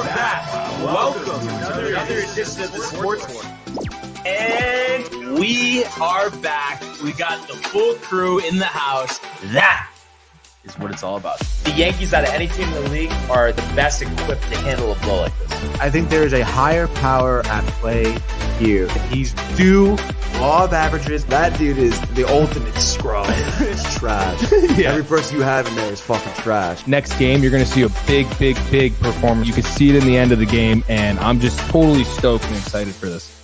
are back. Welcome to another edition of the Sports War. And we are back. We got the full crew in the house. That is what it's all about. The Yankees, out of any team in the league, are the best equipped to handle a blow like this. I think there is a higher power at play here. He's due law of averages. That dude is the ultimate scrub. It's trash. Yeah. Every person you have in there is fucking trash. Next game, you're going to see a big performance. You can see it in the end of the game, and I'm just totally stoked and excited for this.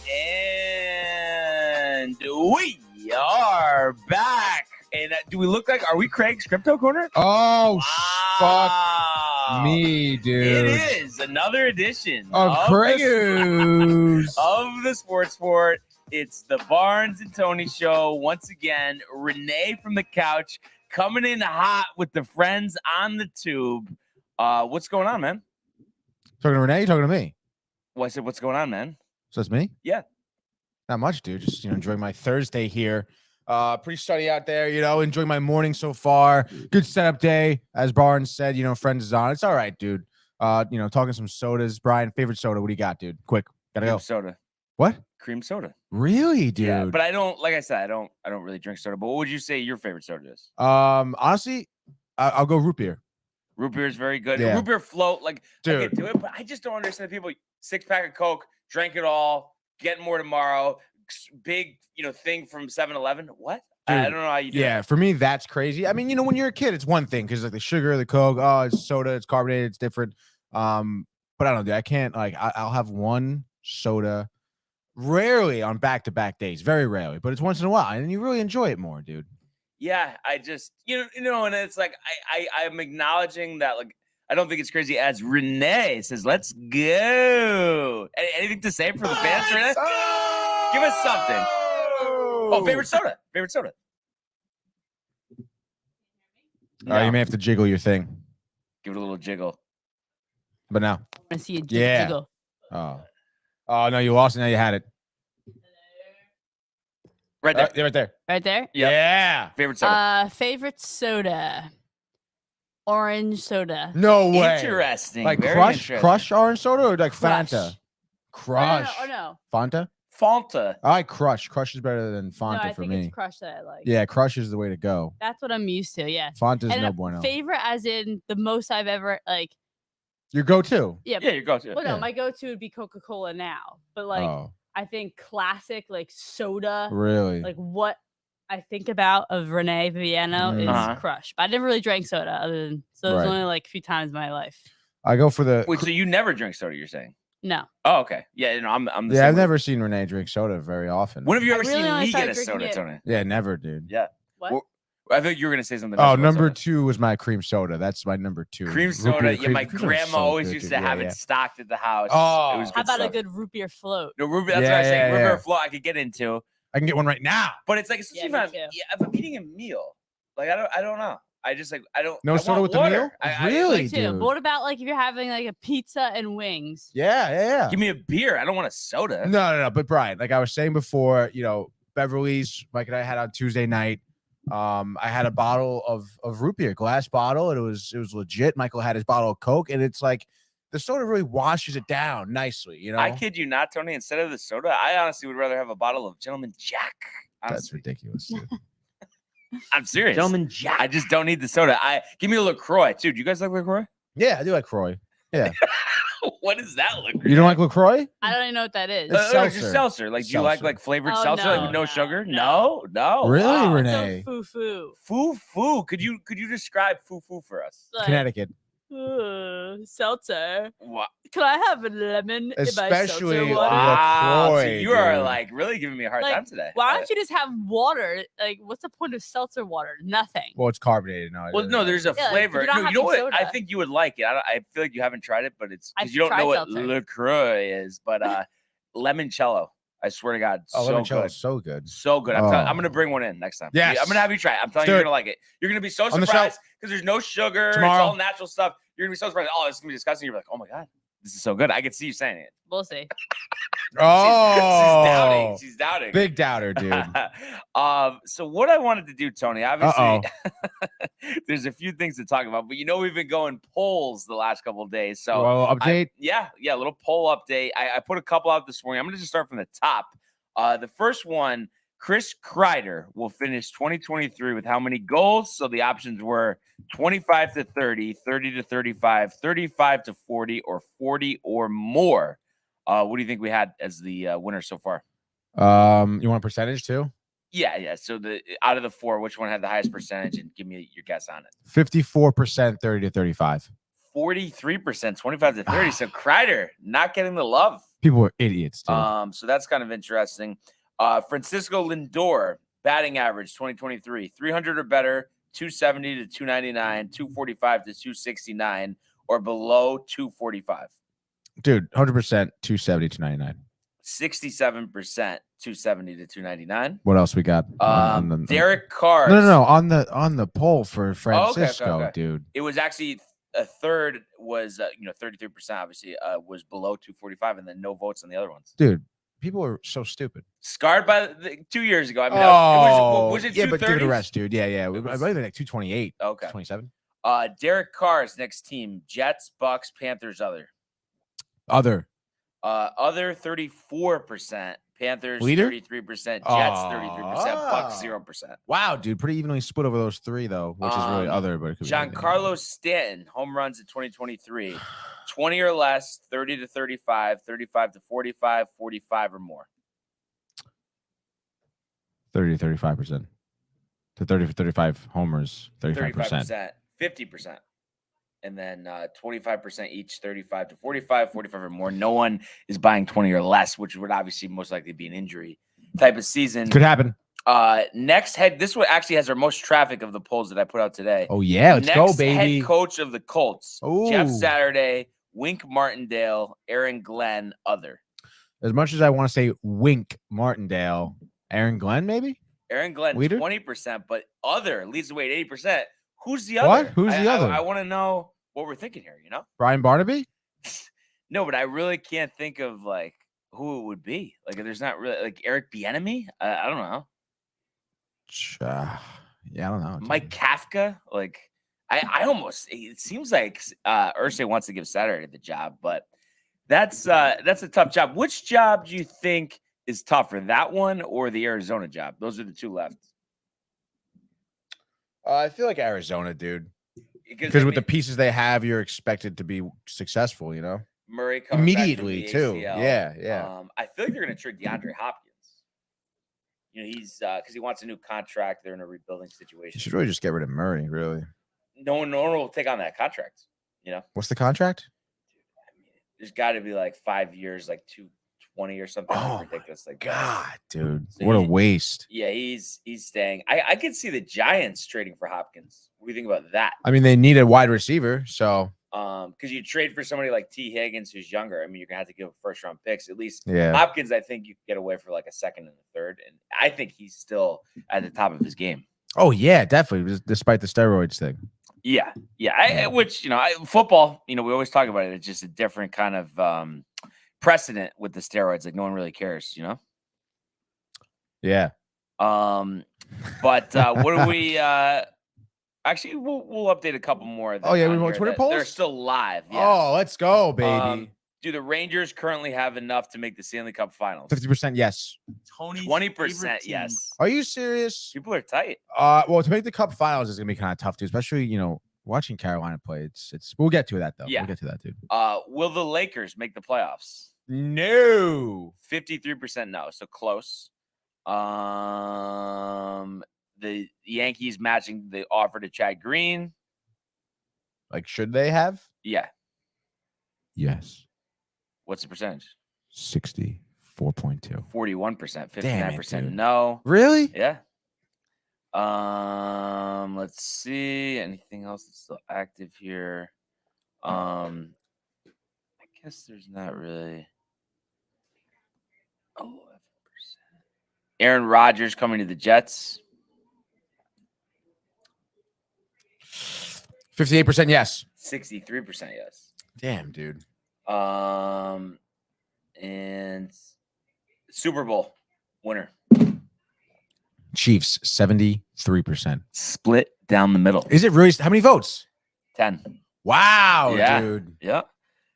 And we are back. And do we look like, are we Craig's Crypto Corner? Oh, Wow. fuck me, dude. It is another edition of Craig's of the Sports Sport. It's the Barnes and Tony Show. Once again, Renee from the couch coming in hot with the friends on the tube. What's going on, man? Talking to Renee? You talking to me? Well, I said, what's going on, man? So it's me? Yeah. Not much, dude. Just, enjoying my Thursday here. Pretty sunny out there, enjoying my morning so far. Good setup day. As Barnes said, friends is on. It's all right, dude. Talking some sodas. Brian, favorite soda. What do you got, dude? Quick. Gotta go. Soda. What? Cream soda. Really, dude? Yeah, but I don't, like I said, I don't really drink soda. But what would you say your favorite soda is? Honestly, I'll go root beer. Root beer is very good. Yeah. Root beer float, Dude. I can do it, but I just don't understand people. 6-pack of Coke, drank it all, get more tomorrow. Big, thing from 7-Eleven. What? Dude, I don't know how you do Yeah, it. for me, that's crazy. I mean, when you're a kid, it's one thing because like the sugar, the Coke, it's soda, it's carbonated, it's different. But I don't know, dude. I can't I'll have one soda rarely on back-to-back days, very rarely, but it's once in a while, and you really enjoy it more, dude. Yeah, I just, and it's like I'm acknowledging that, I don't think it's crazy as Renee says, let's go. Anything to say for the fans, Renee? Give us something. Oh, favorite soda. No. You may have to jiggle your thing. Give it a little jiggle. But now. I see a Yeah. jiggle. Oh, no, you lost it. Now you had it. Right there. Right there. Right there? Yep. Yeah. Favorite soda. Favorite soda. Orange soda. No way. Interesting. Like Very interesting. Crush orange soda or like Crush. Fanta? Crush. Oh, no. Fanta? Fanta. I like Crush. Crush is better than No, Fanta I for think me. it's Crush that I like. Yeah, Crush is the way to go. That's what I'm used to, yeah. Fanta's And no a bueno. favorite as in the most I've ever, Your go-to. yeah. Yeah, your go-to. Well, no, Yeah. my go-to would be Coca-Cola now. But, Oh, I think classic, soda, really? what I think about of Renee Viviano is Uh-huh. Crush. But I never really drank soda other than, so it was Right. only, a few times in my life. I go for the. Wait, so you never drink soda, you're saying? No. Oh, okay. Yeah, I'm the Yeah, same I've way. never seen Renee drink soda very often. When have you I ever really seen only me started get a drinking soda, it- Tony? Yeah, never, dude. Yeah. What? Well, I think you were going to say something Oh, about number soda. 2 was my cream soda. That's my number 2. Cream Root soda. beer, Yeah, my cream soda is grandma so always good, used dude. to have Yeah, it stocked at the house. Oh. It was How good about stuff. a good root beer float? No, Ruby, that's what I Yeah, was saying. yeah, River yeah. float I could get into. I can get one right now. But it's especially Yeah, if, me I'm, too. if I'm eating a meal. I don't know. I just I don't. No I soda want with the water. meal? I Really? Me too. dude. But what about if you're having a pizza and wings? Yeah. Give me a beer. I don't want a soda. No. But Brian, like I was saying before, Beverly's, Mike and I had on Tuesday night. I had a bottle of root beer, glass bottle, and it was legit. Michael had his bottle of Coke, and it's like the soda really washes it down nicely. I kid you not, Tony. Instead of the soda, I honestly would rather have a bottle of Gentleman Jack. That's Honestly. ridiculous. Dude. I'm serious. Gentleman Jack. I just don't need the soda. Give me a LaCroix too. Do you guys like LaCroix? Yeah, I do like Croy. What is that LaCroix? You don't like LaCroix? I don't even know what that is. It's Just seltzer. seltzer. Do you like Seltzer. flavored Oh, seltzer no, with no no, sugar? no. No. Really, Wow. Renee? So foo-foo. Foo. Could you describe foo for us? Connecticut. Seltzer. Wow. Can I have a lemon Especially in my seltzer Wow. water? Wow. So LaCroix, you are dude. really giving me a hard time today. Why don't you just have water? What's the point of seltzer water? Nothing. Well, it's carbonated. No, Well, no, there's a Yeah, flavor. you're not No, you know what? having I soda. think you would like it. I feel like you haven't tried it, but it's because I've you don't know tried what seltzer. LaCroix is. But limoncello. I swear to God, Oh, so limoncello good. is so good. So good. I'm Oh. gonna bring one in next time. Yes. I'm gonna have you try it. I'm telling Let's you, do you're gonna like it. You're gonna be so On the show. surprised because there's no sugar. Tomorrow. It's all natural stuff. You're gonna be so surprised. Oh, this is gonna be disgusting. You're like, oh my God, this is so good. I can see you saying it. We'll see. Oh, She's doubting. big doubter, dude. So what I wanted to do, Tony, obviously, there's a few things to talk about, but we've been going polls the last couple of days. So Well, update. yeah, a little poll update. I put a couple out this morning. I'm going to just start from the top. The first one, Chris Kreider will finish 2023 with how many goals? So the options were 25 to 30, 30 to 35, 35 to 40, or 40 or more. What do you think we had as the winner so far? You want a percentage too? Yeah. So out of the four, which one had the highest percentage? And give me your guess on it. 54%, 30 to 35. 43%, 25 to 30. So Kreider not getting the love. People are idiots, dude. So that's kind of interesting. Francisco Lindor, batting average 2023, 300 or better, 270 to 299, 245 to 269, or below 245. Dude, 100%, 270 to 99. 67%, 270 to 299. What else we got? Derek Carr. No. On the poll for Francisco, okay. dude. It was actually a third was 33% obviously was below 245, and then no votes on the other ones. Dude, people are so stupid. Scarred by 2 years ago. I mean, was it 230s? Yeah, but give it a rest, dude. Yeah. I believe like 228. Okay. 27. Derek Carr's next team: Jets, Bucks, Panthers. Other 34%. Panthers Leader? 33%. Jets 33%. Bucks 0%. Wow, dude, pretty evenly split over those three though, which is really other. But it could be anything. Giancarlo Stanton, home runs in 2023, 20 or less, 30 to 35, 35 to 45, 45 or more. 30 to 35%. To 30 for 35 homers, 35%. 50%. And then 25% each, 35 to 45, 45 or more. No one is buying 20 or less, which would obviously most likely be an injury type of season. Could happen. This one actually has our most traffic of the polls that I put out today. Oh, yeah. Let's go, baby. Head coach of the Colts, Ooh. Jeff Saturday, Wink Martindale, Aaron Glenn, other. As much as I want to say Wink Martindale, Aaron Glenn, maybe? Aaron Glenn, Leader? 20%, but other leads the way at 80%. Who's the other? What? Who's the other? I want to know what we're thinking here, Brian Barnaby? No, but I really can't think of like who it would be. Like, there's not really like Eric Bieniemy. I don't know. Yeah, I don't know. Mike Kafka. Like, I almost. It seems like Irsay wants to give Saturday the job, but that's a tough job. Which job do you think is tougher, that one or the Arizona job? Those are the two left. I feel like Arizona, dude. Because with the pieces they have, you're expected to be successful, Murray immediately too. ACL. Yeah. I feel like they're going to trade DeAndre Hopkins. He's because he wants a new contract. They're in a rebuilding situation. You should really just get rid of Murray. Really, no one will take on that contract. What's the contract? There's got to be like 5 years, like 220 or something. Oh, ridiculous! Like God, dude, so what a waste. Yeah, he's staying. I could see the Giants trading for Hopkins. What do you think about that? I mean, they need a wide receiver, so because you trade for somebody like T. Higgins who's younger. I mean, you're gonna have to give first round picks at least. Yeah, Hopkins, I think you could get away for like a second and a third, and I think he's still at the top of his game. Oh yeah, definitely, despite the steroids thing. Yeah. Which football. We always talk about it. It's just a different kind of precedent with the steroids. Like no one really cares. Yeah. But what do we? Actually, we'll update a couple more. Oh yeah, we want Twitter polls. They're still live. Yeah. Oh, let's go, baby. Do the Rangers currently have enough to make the Stanley Cup Finals? 50% yes. 20% yes. Are you serious? People are tight. Well, to make the Cup Finals is gonna be kind of tough too, especially watching Carolina play. It's. We'll get to that though. Yeah. We'll get to that, dude. Will the Lakers make the playoffs? No. 53% no. So close. The Yankees matching the offer to Chad Green. Like, should they have? Yeah. Yes. What's the percentage? 64.2. 41%. 59% it, no. Really? Yeah. Let's see. Anything else that's still active here? I guess there's not really. 11%. Aaron Rodgers coming to the Jets. 58% yes. 63% yes. Damn, dude. And Super Bowl winner. Chiefs 73%. Split down the middle. Is it really? How many votes? 10. Wow, Yeah. dude. Yeah.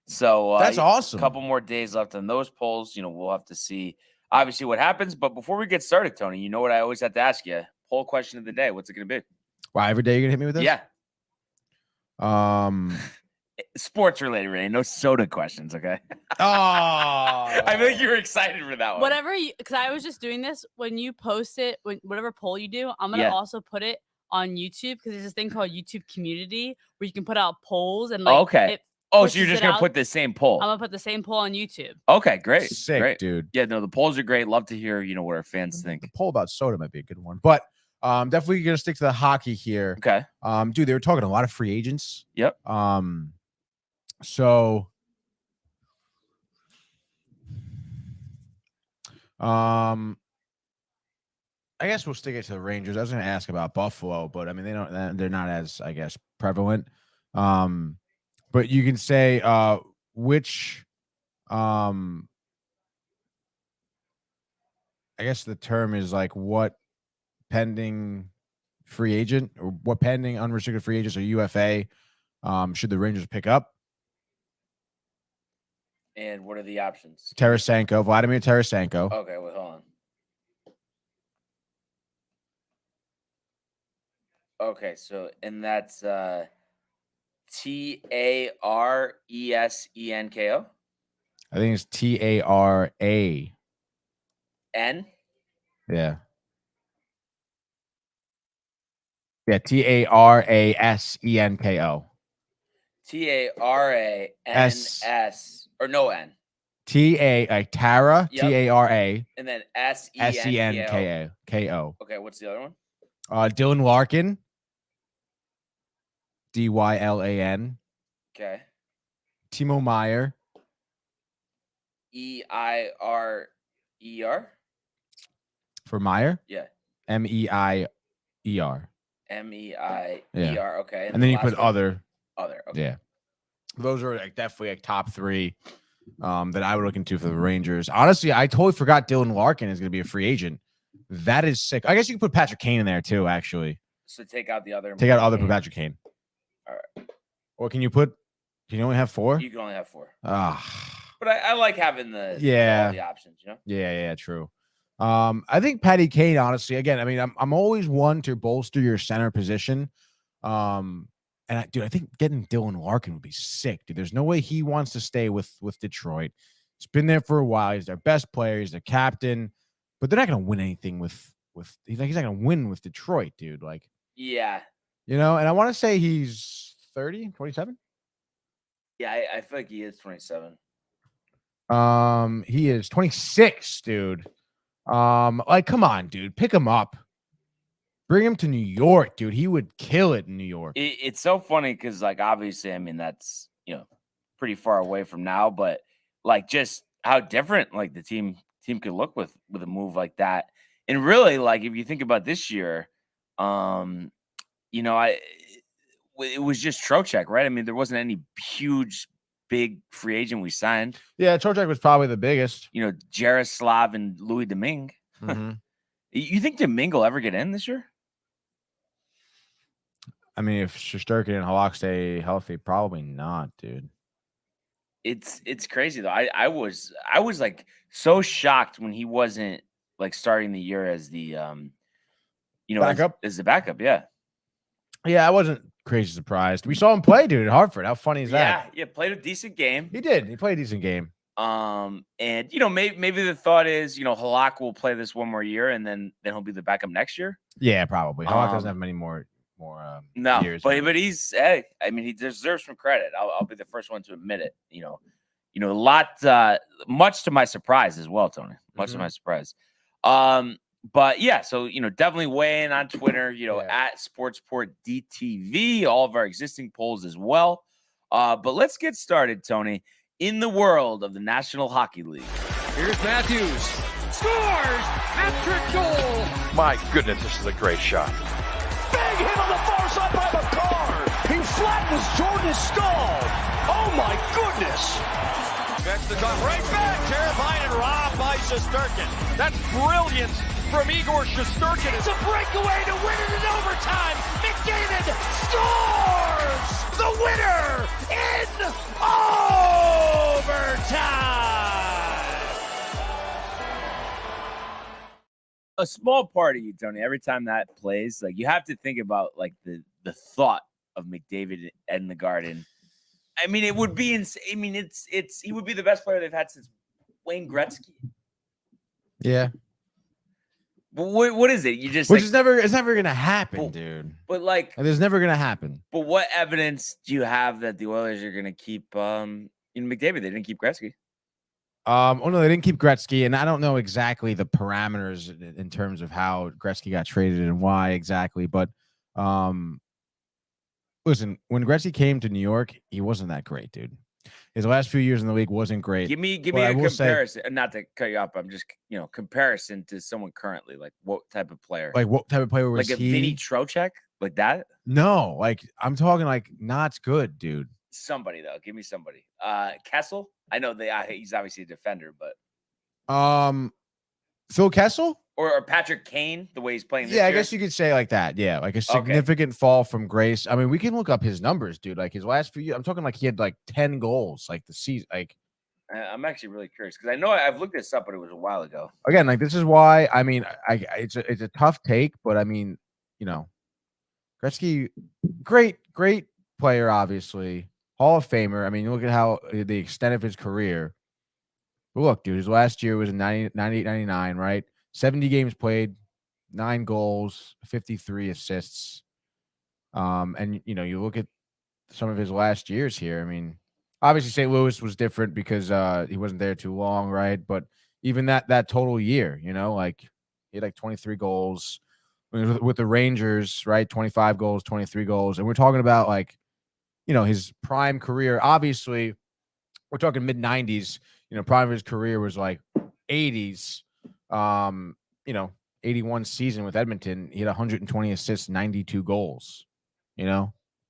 So That's awesome. A couple more days left on those polls. We'll have to see obviously what happens. But before we get started, Tony, you know what I always have to ask you? Poll question of the day. What's it going to be? Wow, every day you're gonna hit me with this? Yeah. Um. Sports related, Ray. No soda questions, okay? Oh. I think you were excited for that one. Whatever you, because I was just doing this when you post it, whatever poll you do, I'm gonna also put it on YouTube because there's this thing called YouTube Community where you can put out polls and like. Okay. So you're just gonna put the same poll? I'm gonna put the same poll on YouTube. Okay, great. Sick, great. dude. Yeah, no, the polls are great. Love to hear, what our fans think. The poll about soda might be a good one, but definitely gonna stick to the hockey here. Okay. Dude, they were talking a lot of free agents. Yep. So I guess we'll stick it to the Rangers. I was going to ask about Buffalo, but I mean they're not as, I guess, prevalent. But you can say which I guess the term is like what pending free agent or what pending unrestricted free agents or UFA should the Rangers pick up? And what are the options? Tarasenko, Vladimir Tarasenko. Okay, wait, hold on. Okay, so and that's Taresenko. I think it's Tara. N. Yeah. Yeah, Tarasenko. Taranns or no N. Like Tara, Yep. Tara, And then Senko. Okay, what's the other one? Dylan Larkin, Dylan. Okay. Timo Meier, Eirer. for Meyer, Yeah. Meier. Meier. Yeah. Okay. And then you the put last one? other. Other. Okay. Yeah. Those are like definitely like top three that I would look into for the Rangers. Honestly, I totally forgot Dylan Larkin is going to be a free agent. That is sick. I guess you could put Patrick Kane in there too, actually. So take out the other. Take out other, put Patrick Kane. All right. Or can you only have 4? You can only have 4. Ah. But I like having all the options, Yeah, true. I think Patty Kane, honestly, again, I mean, I'm always one to bolster your center position. And I think getting Dylan Larkin would be sick, dude. There's no way he wants to stay with Detroit. He's been there for a while. He's their best player. He's their captain. But they're not going to win anything with he's not going to win with Detroit, dude. Like, yeah. And I want to say he's 30, 27. Yeah, I feel like he is 27. He is 26, dude. Like, come on, dude. Pick him up. Bring him to New York, dude. He would kill it in New York. It's so funny because, like, obviously, I mean, that's, pretty far away from now, but, like, just how different, like, the team could look with a move like that. And really, like, if you think about this year, it was just Trocheck, right? I mean, there wasn't any huge, big free agent we signed. Yeah, Trocheck was probably the biggest. Jaroslav and Louis Domingue. Mm-hmm. You think Domingue will ever get in this year? I mean, if Shesterkin and Halak stay healthy, probably not, dude. It's crazy though. I was like so shocked when he wasn't like starting the year as the backup. As the backup, yeah. Yeah, I wasn't crazy surprised. We saw him play, dude, at Hartford. How funny is that? Yeah, played a decent game. He did. He played a decent game. And maybe the thought is, Halak will play this one more year and then he'll be the backup next year. Yeah, probably. Halak doesn't have many more years. But he's he deserves some credit. I'll be the first one to admit it. A lot, much to my surprise as well, Tony. Much to my surprise. But yeah, so definitely weigh in on Twitter, at SportsportDTV, all of our existing polls as well. But let's get started, Tony. In the world of the National Hockey League. Here's Matthews. Scores! Hat-trick goal! My goodness, this is a great shot. Big hit on the far side by McCarr. He flattens Jordan's skull. Oh my goodness. That's the top right back. Terrifying and robbed by Shesterkin. That's brilliant from Igor Shesterkin. It's a breakaway to win it in overtime. McDavid scores the winner in overtime. A small part of you, Tony, every time that plays, like you have to think about like the thought of McDavid in the Garden. I mean, it would be insane. I mean, it's he would be the best player they've had since Wayne Gretzky. Yeah. But what is it? You just Which is it's never gonna happen, dude. But like It's never gonna happen. But what evidence do you have that the Oilers are gonna keep McDavid? They didn't keep Gretzky. Oh no, they didn't keep Gretzky, and I don't know exactly the parameters in terms of how Gretzky got traded and why exactly, but listen, when Gretzky came to New York, he wasn't that great, dude. His last few years in the league wasn't great. Give me a comparison. Not to cut you off, I'm just comparison to someone currently. Like what type of player? Like what type of player was like a he? Vinny Trocheck? Like that? No, like I'm talking like not good, dude. Somebody though. Give me somebody. Kessel. I know he's obviously a defender, but Phil Kessel or Patrick Kane, the way he's playing this year? I guess you could say like that. Yeah, like a significant fall from grace. I mean, we can look up his numbers, dude. Like his last few years, I'm talking like he had like 10 goals, like the season. Like I'm actually really curious because I know I've looked this up, but it was a while ago. Again, like this is why I mean, it's a tough take, but I mean, Gretzky, great player, obviously Hall of Famer. I mean, you look at how the extent of his career. But look, dude, his last year was in 98-99, right? 70 games played, 9 goals, 53 assists. And you look at some of his last years here. I mean, obviously St. Louis was different because he wasn't there too long, right? But even that total year, like he had like 23 goals with the Rangers, right? 25 goals, 23 goals. And we're talking about like, his prime career. Obviously, we're talking mid-90s. Prime of his career was like 80s. 81 season with Edmonton. He had 120 assists, 92 goals.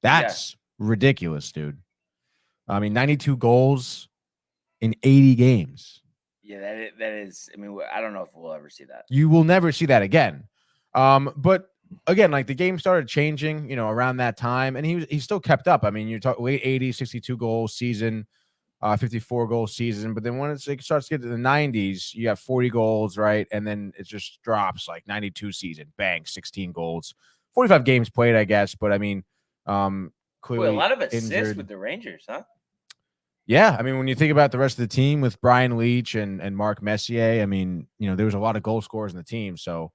That's ridiculous, dude. I mean, 92 goals in 80 games. Yeah, that is. I mean, I don't know if we'll ever see that. You will never see that again. But again, like the game started changing, around that time, and he still kept up. I mean, you're talking late 80s, 62 goals season, 54 goal season. But then when it starts to get to the 90s, you have 40 goals, right? And then it just drops like 92 season, bang, 16 goals, 45 games played, I guess. But I mean, clearly a lot of assists injured with the Rangers, huh? Yeah, I mean, when you think about the rest of the team with Brian Leetch and Mark Messier, I mean, there was a lot of goal scorers in the team. So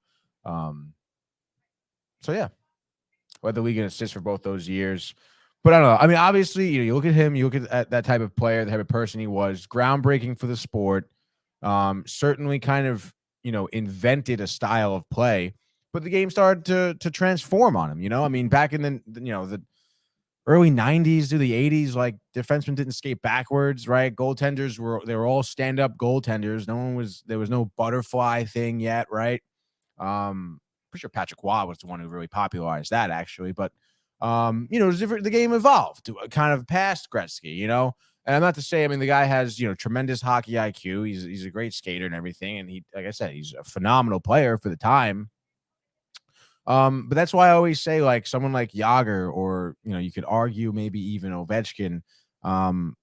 yeah, led the league in assists for both those years. But I don't know. I mean, obviously, you look at him, you look at that type of player, the type of person he was, groundbreaking for the sport. Certainly, kind of invented a style of play. But the game started to transform on him. I mean, back in the early 90s to the 80s, like defensemen didn't skate backwards, right? Goaltenders they were all stand-up goaltenders. There was no butterfly thing yet, right? Pretty sure Patrick Waugh was the one who really popularized that, actually. But it was different. The game evolved to kind of past Gretzky, and I'm not to say, I mean, the guy has tremendous hockey IQ. He's a great skater and everything, and he, like I said, he's a phenomenal player for the time. But that's why I always say, like, someone like Jágr, or you could argue maybe even Ovechkin,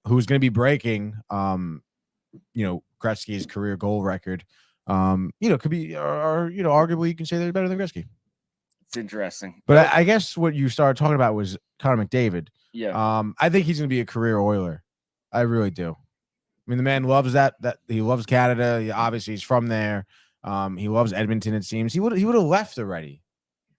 who's going to be breaking Gretzky's career goal record, could be, or arguably you can say they're better than Gretzky. It's interesting. But I guess what you started talking about was Connor McDavid. Yeah. I think he's going to be a career Oiler. I really do. I mean, the man loves that he loves Canada. Obviously, he's from there. He loves Edmonton. It seems he would have left already.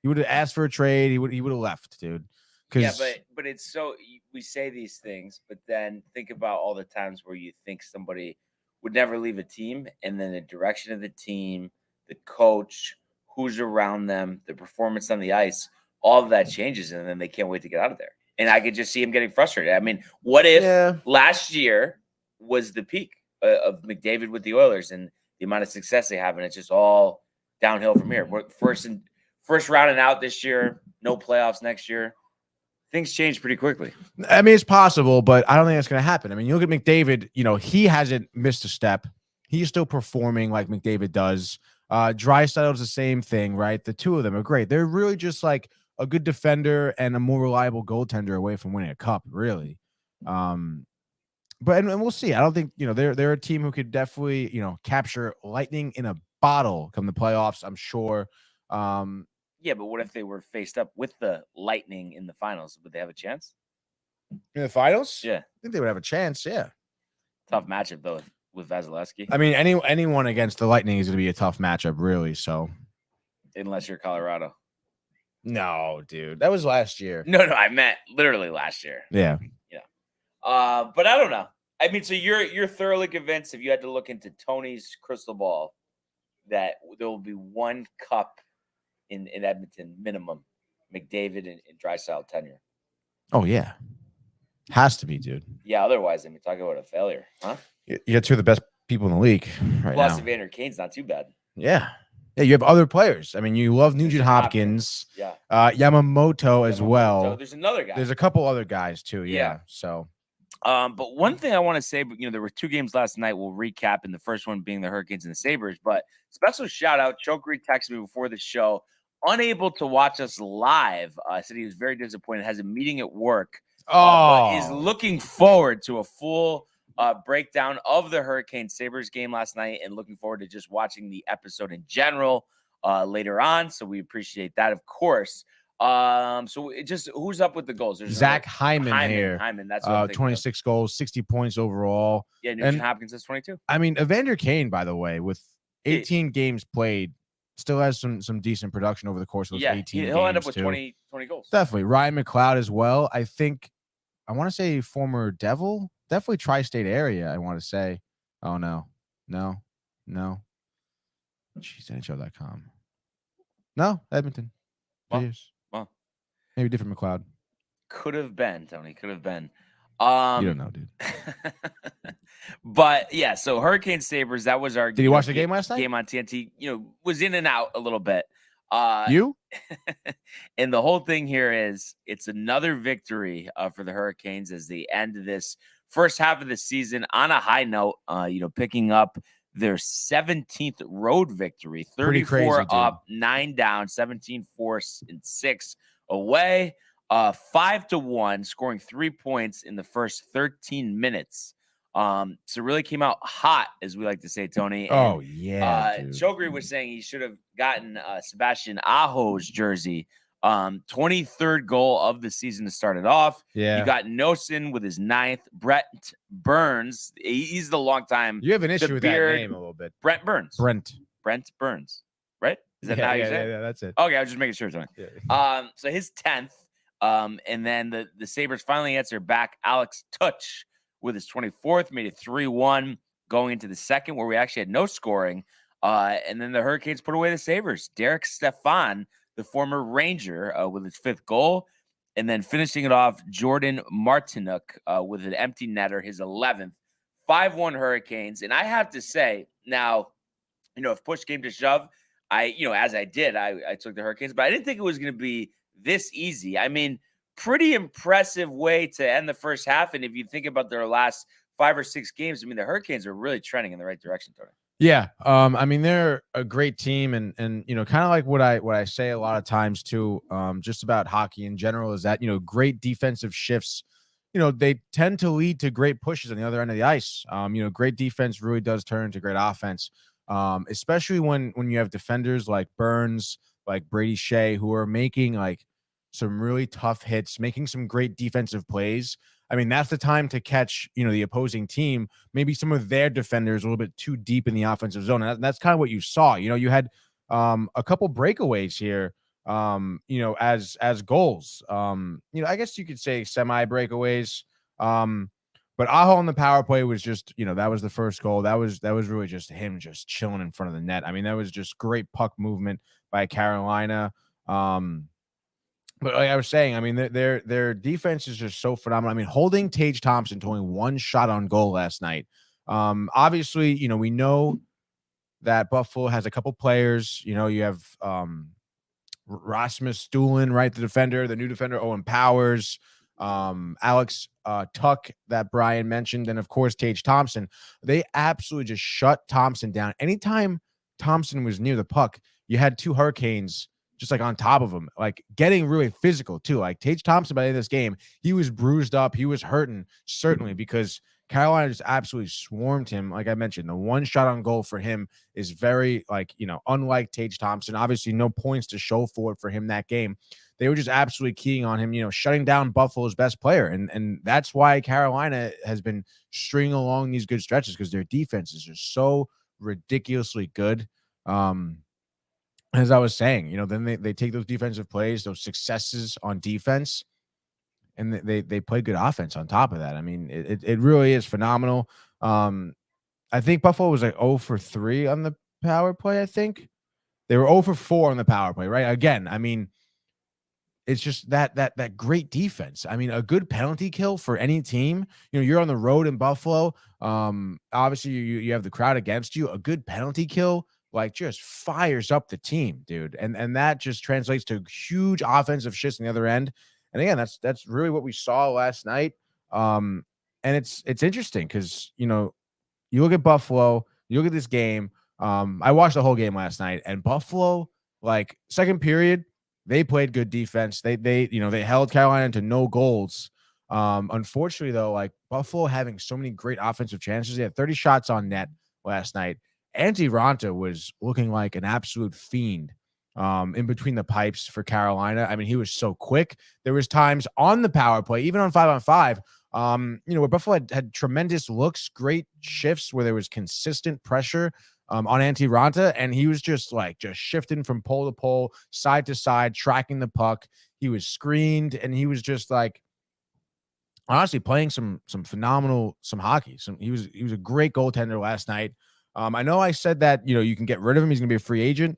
He would have asked for a trade. He would have left, dude. Yeah, but it's so we say these things, but then think about all the times where you think somebody would never leave a team, and then the direction of the team, the coach, who's around them, the performance on the ice, all of that changes, and then they can't wait to get out of there. And I could just see him getting frustrated. I mean, what if last year was the peak of McDavid with the Oilers and the amount of success they have, and it's just all downhill from here? We're first round and out this year, no playoffs next year. Things change pretty quickly. I mean, it's possible, but I don't think that's going to happen. I mean, you look at McDavid, he hasn't missed a step. He's still performing like McDavid does. Draisaitl is the same thing, right? The two of them are great. They're really just like a good defender and a more reliable goaltender away from winning a cup, really. But and we'll see. I don't think, they're a team who could definitely, capture lightning in a bottle come the playoffs, I'm sure. Yeah, but what if they were faced up with the Lightning in the finals? Would they have a chance? In the finals? Yeah. I think they would have a chance, yeah. Tough matchup, though, with Vasilevsky. I mean, anyone against the Lightning is going to be a tough matchup, really, so. Unless you're Colorado. No, dude. That was last year. No, I meant literally last year. Yeah. But I don't know. I mean, so you're thoroughly convinced, if you had to look into Tony's crystal ball, that there will be one cup in Edmonton minimum, McDavid and Draisaitl tenure. Oh, yeah. Has to be, dude. Yeah, otherwise, I mean, talk about a failure, huh? You got two of the best people in the league right Plus, now. Evander Kane's not too bad. Yeah. Yeah, you have other players. I mean, you love Nugent Hopkins. Yeah. Yamamoto as well. There's another guy. There's a couple other guys, too. Yeah. So. But one thing I want to say, there were 2 games last night. We'll recap, and the first one being the Hurricanes and the Sabres. But special shout out, Chokri texted me before the show, unable to watch us live. Said he was very disappointed, has a meeting at work. But is looking forward to a full breakdown of the Hurricanes Sabres game last night, and looking forward to just watching the episode in general later on. So we appreciate that, of course. So it just, who's up with the goals? There's Zach Hyman here. Hyman, that's what 26 goals, 60 points overall. Yeah, Nugent Hopkins has 22. I mean, Evander Kane, by the way, with 18 games played, still has some decent production over the course of those 18 games. He'll end up with 20 goals. Definitely. Ryan McLeod as well. I think, I want to say former Devil. Definitely tri-state area, I want to say. Oh, no. Jeez, NHL.com. No, Edmonton. Well, maybe different McLeod. Could have been, Tony. Could have been. You don't know, dude. But yeah, so Hurricane Sabres, that was our. Did you watch the game last night? Game on TNT, was in and out a little bit. You? And the whole thing here is it's another victory for the Hurricanes as they end this first half of the season on a high note. Picking up their 17th road victory, 34 up, 9 down, 17 force, and 6 away. 5-1, scoring 3 points in the first 13 minutes. So really came out hot, as we like to say, Tony. And, Chokri was saying he should have gotten Sebastian Aho's jersey. 23rd goal of the season to start it off. Yeah. You got Nosen with his 9th. Brent Burns. He's the long time. You have an issue with that name a little bit. Brent Burns. Brent Burns. Right? Is that how you say it? Yeah, that's it. Okay, I was just making sure, Tony. Yeah. So his 10th. And then the Sabres finally answer back. Alex Tuch with his 24th, made it 3-1 going into the second, where we actually had no scoring. And then the Hurricanes put away the Sabres. Derek Stefan, the former Ranger, with his 5th goal. And then finishing it off, Jordan Martinuk with an empty netter, his 11th. 5-1 Hurricanes. And I have to say, now, if push came to shove, as I did, I took the Hurricanes, but I didn't think it was going to be this easy. I mean, pretty impressive way to end the first half. And if you think about their last 5 or 6 games, I mean, the Hurricanes are really trending in the right direction, Tony. Yeah. I mean, they're a great team, and kind of like what I say a lot of times too, just about hockey in general, is that, great defensive shifts, they tend to lead to great pushes on the other end of the ice. Great defense really does turn into great offense. Especially when you have defenders like Burns, like Brady Shea, who are making like some really tough hits, making some great defensive plays. I mean, that's the time to catch, the opposing team, maybe some of their defenders a little bit too deep in the offensive zone. And that's kind of what you saw. You had a couple breakaways here, as goals. I guess you could say semi breakaways. But Aho on the power play was just, that was the first goal. That was really just him just chilling in front of the net. I mean, that was just great puck movement by Carolina. But like I was saying, I mean, their defense is just so phenomenal. I mean, holding Tage Thompson to only 1 shot on goal last night. Obviously, we know that Buffalo has a couple players. You have Rasmus Stulin, right, the defender, the new defender, Owen Powers, Alex Tuch that Brian mentioned, and of course Tage Thompson. They absolutely just shut Thompson down. Anytime Thompson was near the puck, you had 2 Hurricanes just like on top of him, like getting really physical too. Like Tage Thompson by the end of this game, he was bruised up, he was hurting certainly because Carolina just absolutely swarmed him. Like I mentioned, the one shot on goal for him is very like, unlike Tage Thompson, obviously no points to show for it for him that game. They were just absolutely keying on him, shutting down Buffalo's best player. And that's why Carolina has been stringing along these good stretches because their defenses are so ridiculously good. As I was saying, then they take those defensive plays, those successes on defense, and they play good offense on top of that. I mean, it really is phenomenal. I think Buffalo was like 0 for 3 on the power play. I think they were 0 for 4 on the power play, right? Again, I mean, it's just that great defense. I mean, a good penalty kill for any team. You're on the road in Buffalo. Obviously, you have the crowd against you. A good penalty kill like just fires up the team, dude. And that just translates to huge offensive shifts on the other end. And again, that's really what we saw last night. And it's interesting because you look at Buffalo, you look at this game. I watched the whole game last night, and Buffalo, like second period, they played good defense. They held Carolina to no goals. Unfortunately, though, like Buffalo having so many great offensive chances, they had 30 shots on net last night. Antti Raanta was looking like an absolute fiend in between the pipes for Carolina. I mean, he was so quick. There was times on the power play, even on 5-on-5, where Buffalo had tremendous looks, great shifts where there was consistent pressure on Antti Raanta, and he was just shifting from pole to pole, side to side, tracking the puck. He was screened, and he was just like honestly playing some phenomenal hockey. He was a great goaltender last night. I know I said that, you can get rid of him. He's going to be a free agent.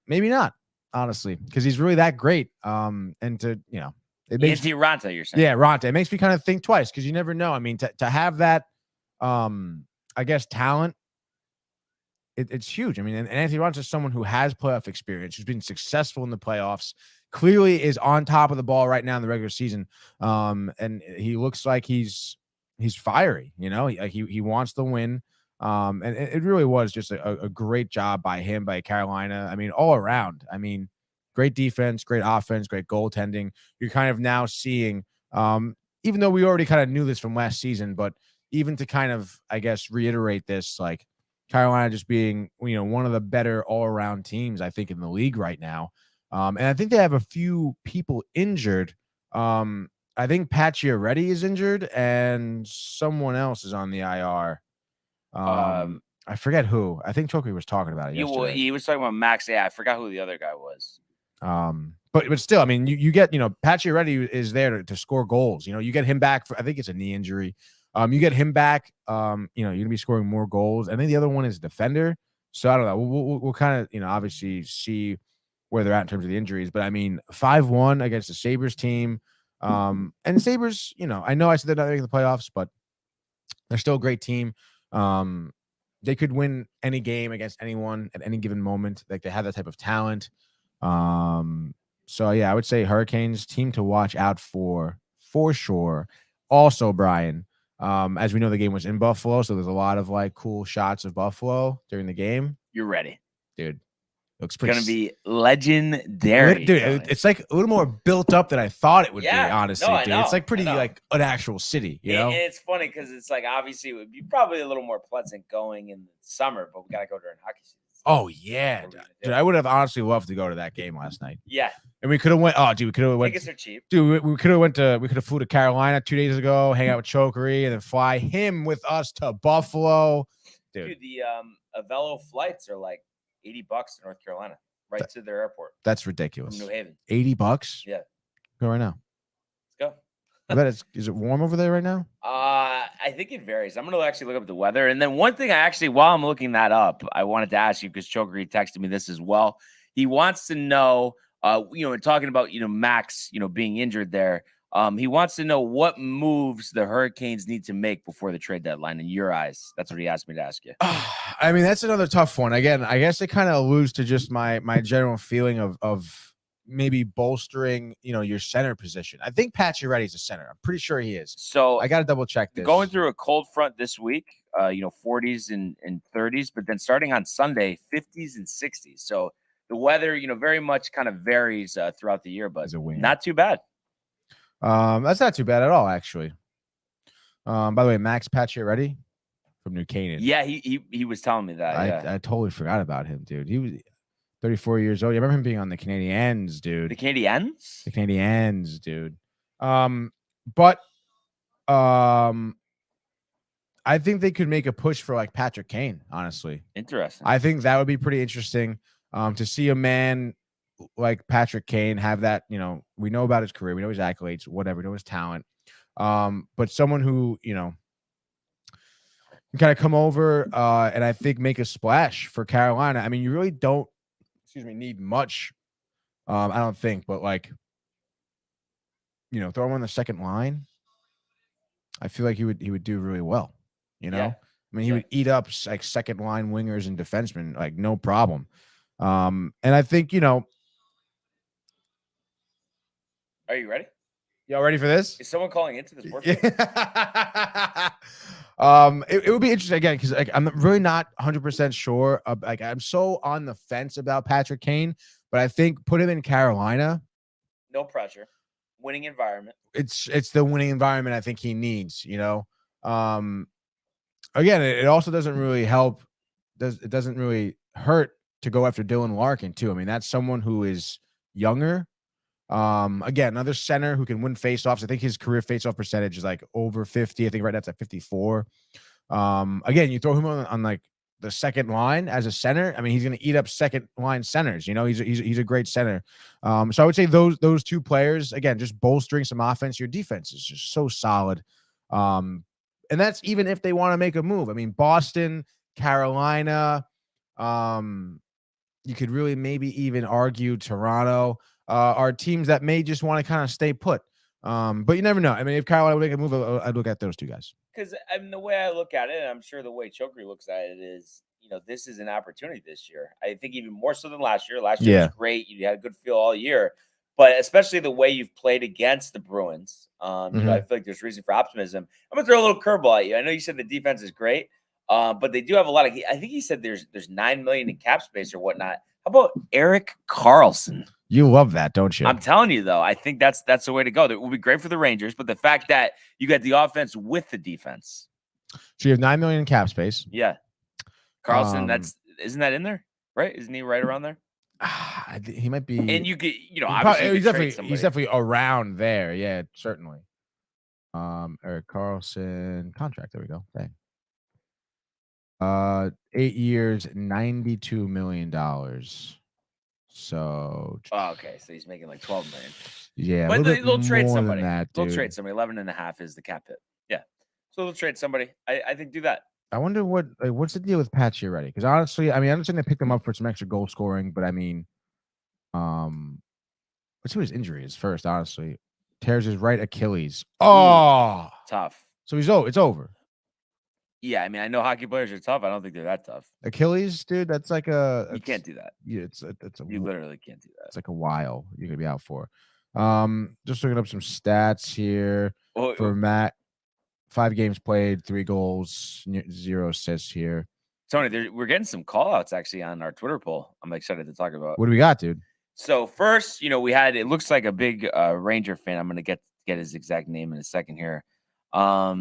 Maybe not, honestly, because he's really that great. And to, it makes Antti Raanta, you're saying? Yeah, Raanta. It makes me kind of think twice because you never know. I mean, to have that, I guess, talent, it's huge. I mean, and Antti Raanta is someone who has playoff experience, who's been successful in the playoffs, clearly is on top of the ball right now in the regular season. And he looks like he's fiery, he wants the win. And it really was just a great job by him, by Carolina. I mean, all around. I mean, great defense, great offense, great goaltending. You're kind of now seeing, even though we already kind of knew this from last season, but even to kind of, I guess, reiterate this, like Carolina just being, one of the better all-around teams, I think, in the league right now. And I think they have a few people injured. I think Pacioretty is injured and someone else is on the IR. I forget who. I think Chokri was talking about it yesterday. He was talking about Max. Yeah, I forgot who the other guy was. But still, I mean, you get, Pacioretty is there to score goals. You get him back for, I think it's a knee injury. You get him back. You're gonna be scoring more goals. I think the other one is defender. So I don't know. We'll kind of, obviously see where they're at in terms of the injuries. But I mean, 5-1 against the Sabres team. And the Sabres, I know I said they're not making the playoffs, but they're still a great team. They could win any game against anyone at any given moment. Like they have that type of talent. So yeah, I would say Hurricanes team to watch out for sure. Also, Brian, as we know, the game was in Buffalo, so there's a lot of cool shots of Buffalo during the game. You're ready, dude. Looks pretty. It's gonna be legendary, dude. It's like a little more built up than I thought it would be. Honestly, dude, it's like pretty like an actual city. And it's funny because it's like obviously it would be probably a little more pleasant going in the summer, but we gotta go during hockey season. Oh yeah, dude. I would have honestly loved to go to that game last night. Yeah, and we could have went. Oh, dude, we could have went. Tickets are cheap, dude. We could have flew to Carolina 2 days ago, hang out with Chokery, and then fly him with us to Buffalo, dude. The Avello flights are like $80 to North Carolina, right to their airport. That's ridiculous. From New Haven. $80? Yeah. Go right now. Let's go. I bet is it warm over there right now? I think it varies. I'm going to actually look up the weather. And then one thing while I'm looking that up, I wanted to ask you because Chokery texted me this as well. He wants to know, and talking about, Max, being injured there. He wants to know what moves the Hurricanes need to make before the trade deadline in your eyes. That's what he asked me to ask you. I mean, that's another tough one. Again, I guess it kind of alludes to just my general feeling of maybe bolstering, your center position. I think Pacioretty's a center. I'm pretty sure he is. So I got to double check this. Going through a cold front this week, 40s and 30s, but then starting on Sunday, 50s and 60s. So The weather, very much kind of varies throughout the year, but not too bad. That's not too bad at all, actually. By the way, Max Pacioretty from New Canaan. Yeah, he was telling me that. I totally forgot about him, dude. He was 34 years old. I remember him being on the Canadiens, dude. The Canadiens? The Canadiens, dude. But I think they could make a push for like Patrick Kane, honestly. Interesting. I think that would be pretty interesting to see a man like Patrick Kane have that, we know about his career, we know his accolades, whatever, we know his talent. But someone who, can kind of come over and I think make a splash for Carolina. I mean, you really don't, need much. I don't think, but like, throw him on the second line. I feel like he would do really well. Yeah. I mean, he would eat up like second line wingers and defensemen, like no problem. And I think, Are you ready? Y'all ready for this? Is someone calling into the sports? It would be interesting again because like I'm really not 100% sure. Like I'm so on the fence about Patrick Kane, but I think put him in Carolina. No pressure, winning environment. It's the winning environment I think he needs. Again, it also doesn't really help. It doesn't really hurt to go after Dylan Larkin too. I mean, that's someone who is younger. Again, another center who can win faceoffs. I think his career faceoff percentage is like over 50. I think right now it's at 54. Again, you throw him on like the second line as a center. I mean, he's going to eat up second line centers. He's a great center. So I would say those two players, again, just bolstering some offense. Your defense is just so solid. And that's even if they want to make a move. I mean, Boston, Carolina, you could really maybe even argue Toronto are teams that may just want to kind of stay put. But you never know. I mean, if Carolina would make a move, I'd look at those two guys. Because the way I look at it, and I'm sure the way Chokery looks at it is, this is an opportunity this year. I think even more so than last year. Last year was great. You had a good feel all year. But especially the way you've played against the Bruins, I feel like there's reason for optimism. I'm going to throw a little curveball at you. I know you said the defense is great, but they do have a lot of – I think he said there's $9 million in cap space or whatnot. How about Erik Karlsson? You love that, don't you? I'm telling you, though, I think that's the way to go. That will be great for the Rangers, but the fact that you got the offense with the defense. So you have $9 million in cap space. Yeah. Karlsson, isn't that in there? Right? Isn't he right around there? He might be. And you could, obviously he's definitely around there. Yeah, certainly. Erik Karlsson contract. There we go. Bang. 8 years, $92 million. So. Oh, okay. So he's making like $12 million. Yeah, but they'll trade somebody. They'll trade somebody. 11.5 is the cap hit. Yeah. So they'll trade somebody. I think do that. I wonder what's the deal with Pacioretty? Because honestly, I mean, I understand they picked him up for some extra goal scoring, but I mean, let's see what his injury is first. Honestly, tears his right Achilles. Oh, tough. So it's over. Yeah, I mean, I know hockey players are tough. I don't think they're that tough. Achilles, dude, that's like you can't do that. Yeah, you literally can't do that. It's like a while you're gonna be out for. Just looking up some stats here for Matt. 5 games played, 3 goals, 0 assists here. Tony, we're getting some call outs actually on our Twitter poll. I'm excited to talk about. What do we got, dude? So first, we had, it looks like a big Ranger fan. I'm going to get his exact name in a second here. All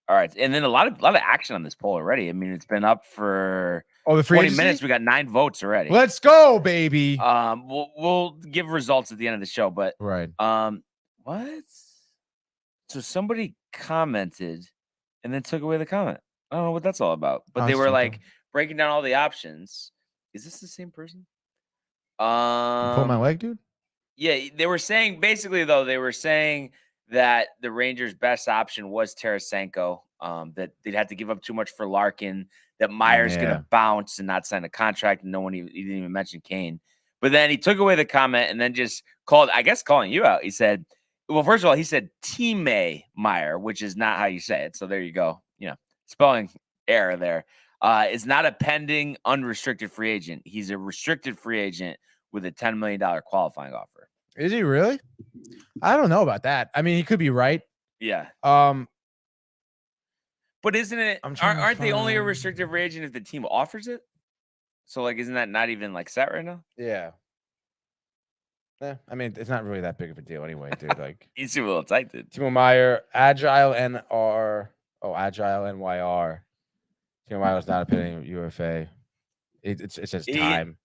right. And then a lot of action on this poll already. I mean, it's been up for 20 minutes. We got 9 votes already. Let's go, baby. We'll give results at the end of the show, but right. What? So somebody commented and then took away the comment. I don't know what that's all about. But they were like breaking down all the options. Is this the same person? Pull my leg, dude? Yeah, they were saying basically though, they were saying that the Rangers' best option was Tarasenko. That they'd have to give up too much for Larkin, that Meyer's gonna bounce and not sign a contract, and no one he didn't even mention Kane. But then he took away the comment and then just calling you out. He said, well, first of all, he said Teammate Meyer, which is not how you say it. So there you go. Spelling error there. Is not a pending unrestricted free agent. He's a restricted free agent with a $10 million qualifying offer. Is he really? I don't know about that. I mean, he could be right. Yeah. But isn't it? Aren't they only a restricted free agent if the team offers it? So like, isn't that not even like set right now? Yeah. I mean, it's not really that big of a deal anyway, dude. Like, You seem a little tight, dude. Timo Meyer, Agile NR. Oh, Agile NYR. Timo Meyer's not a pending UFA. It says time.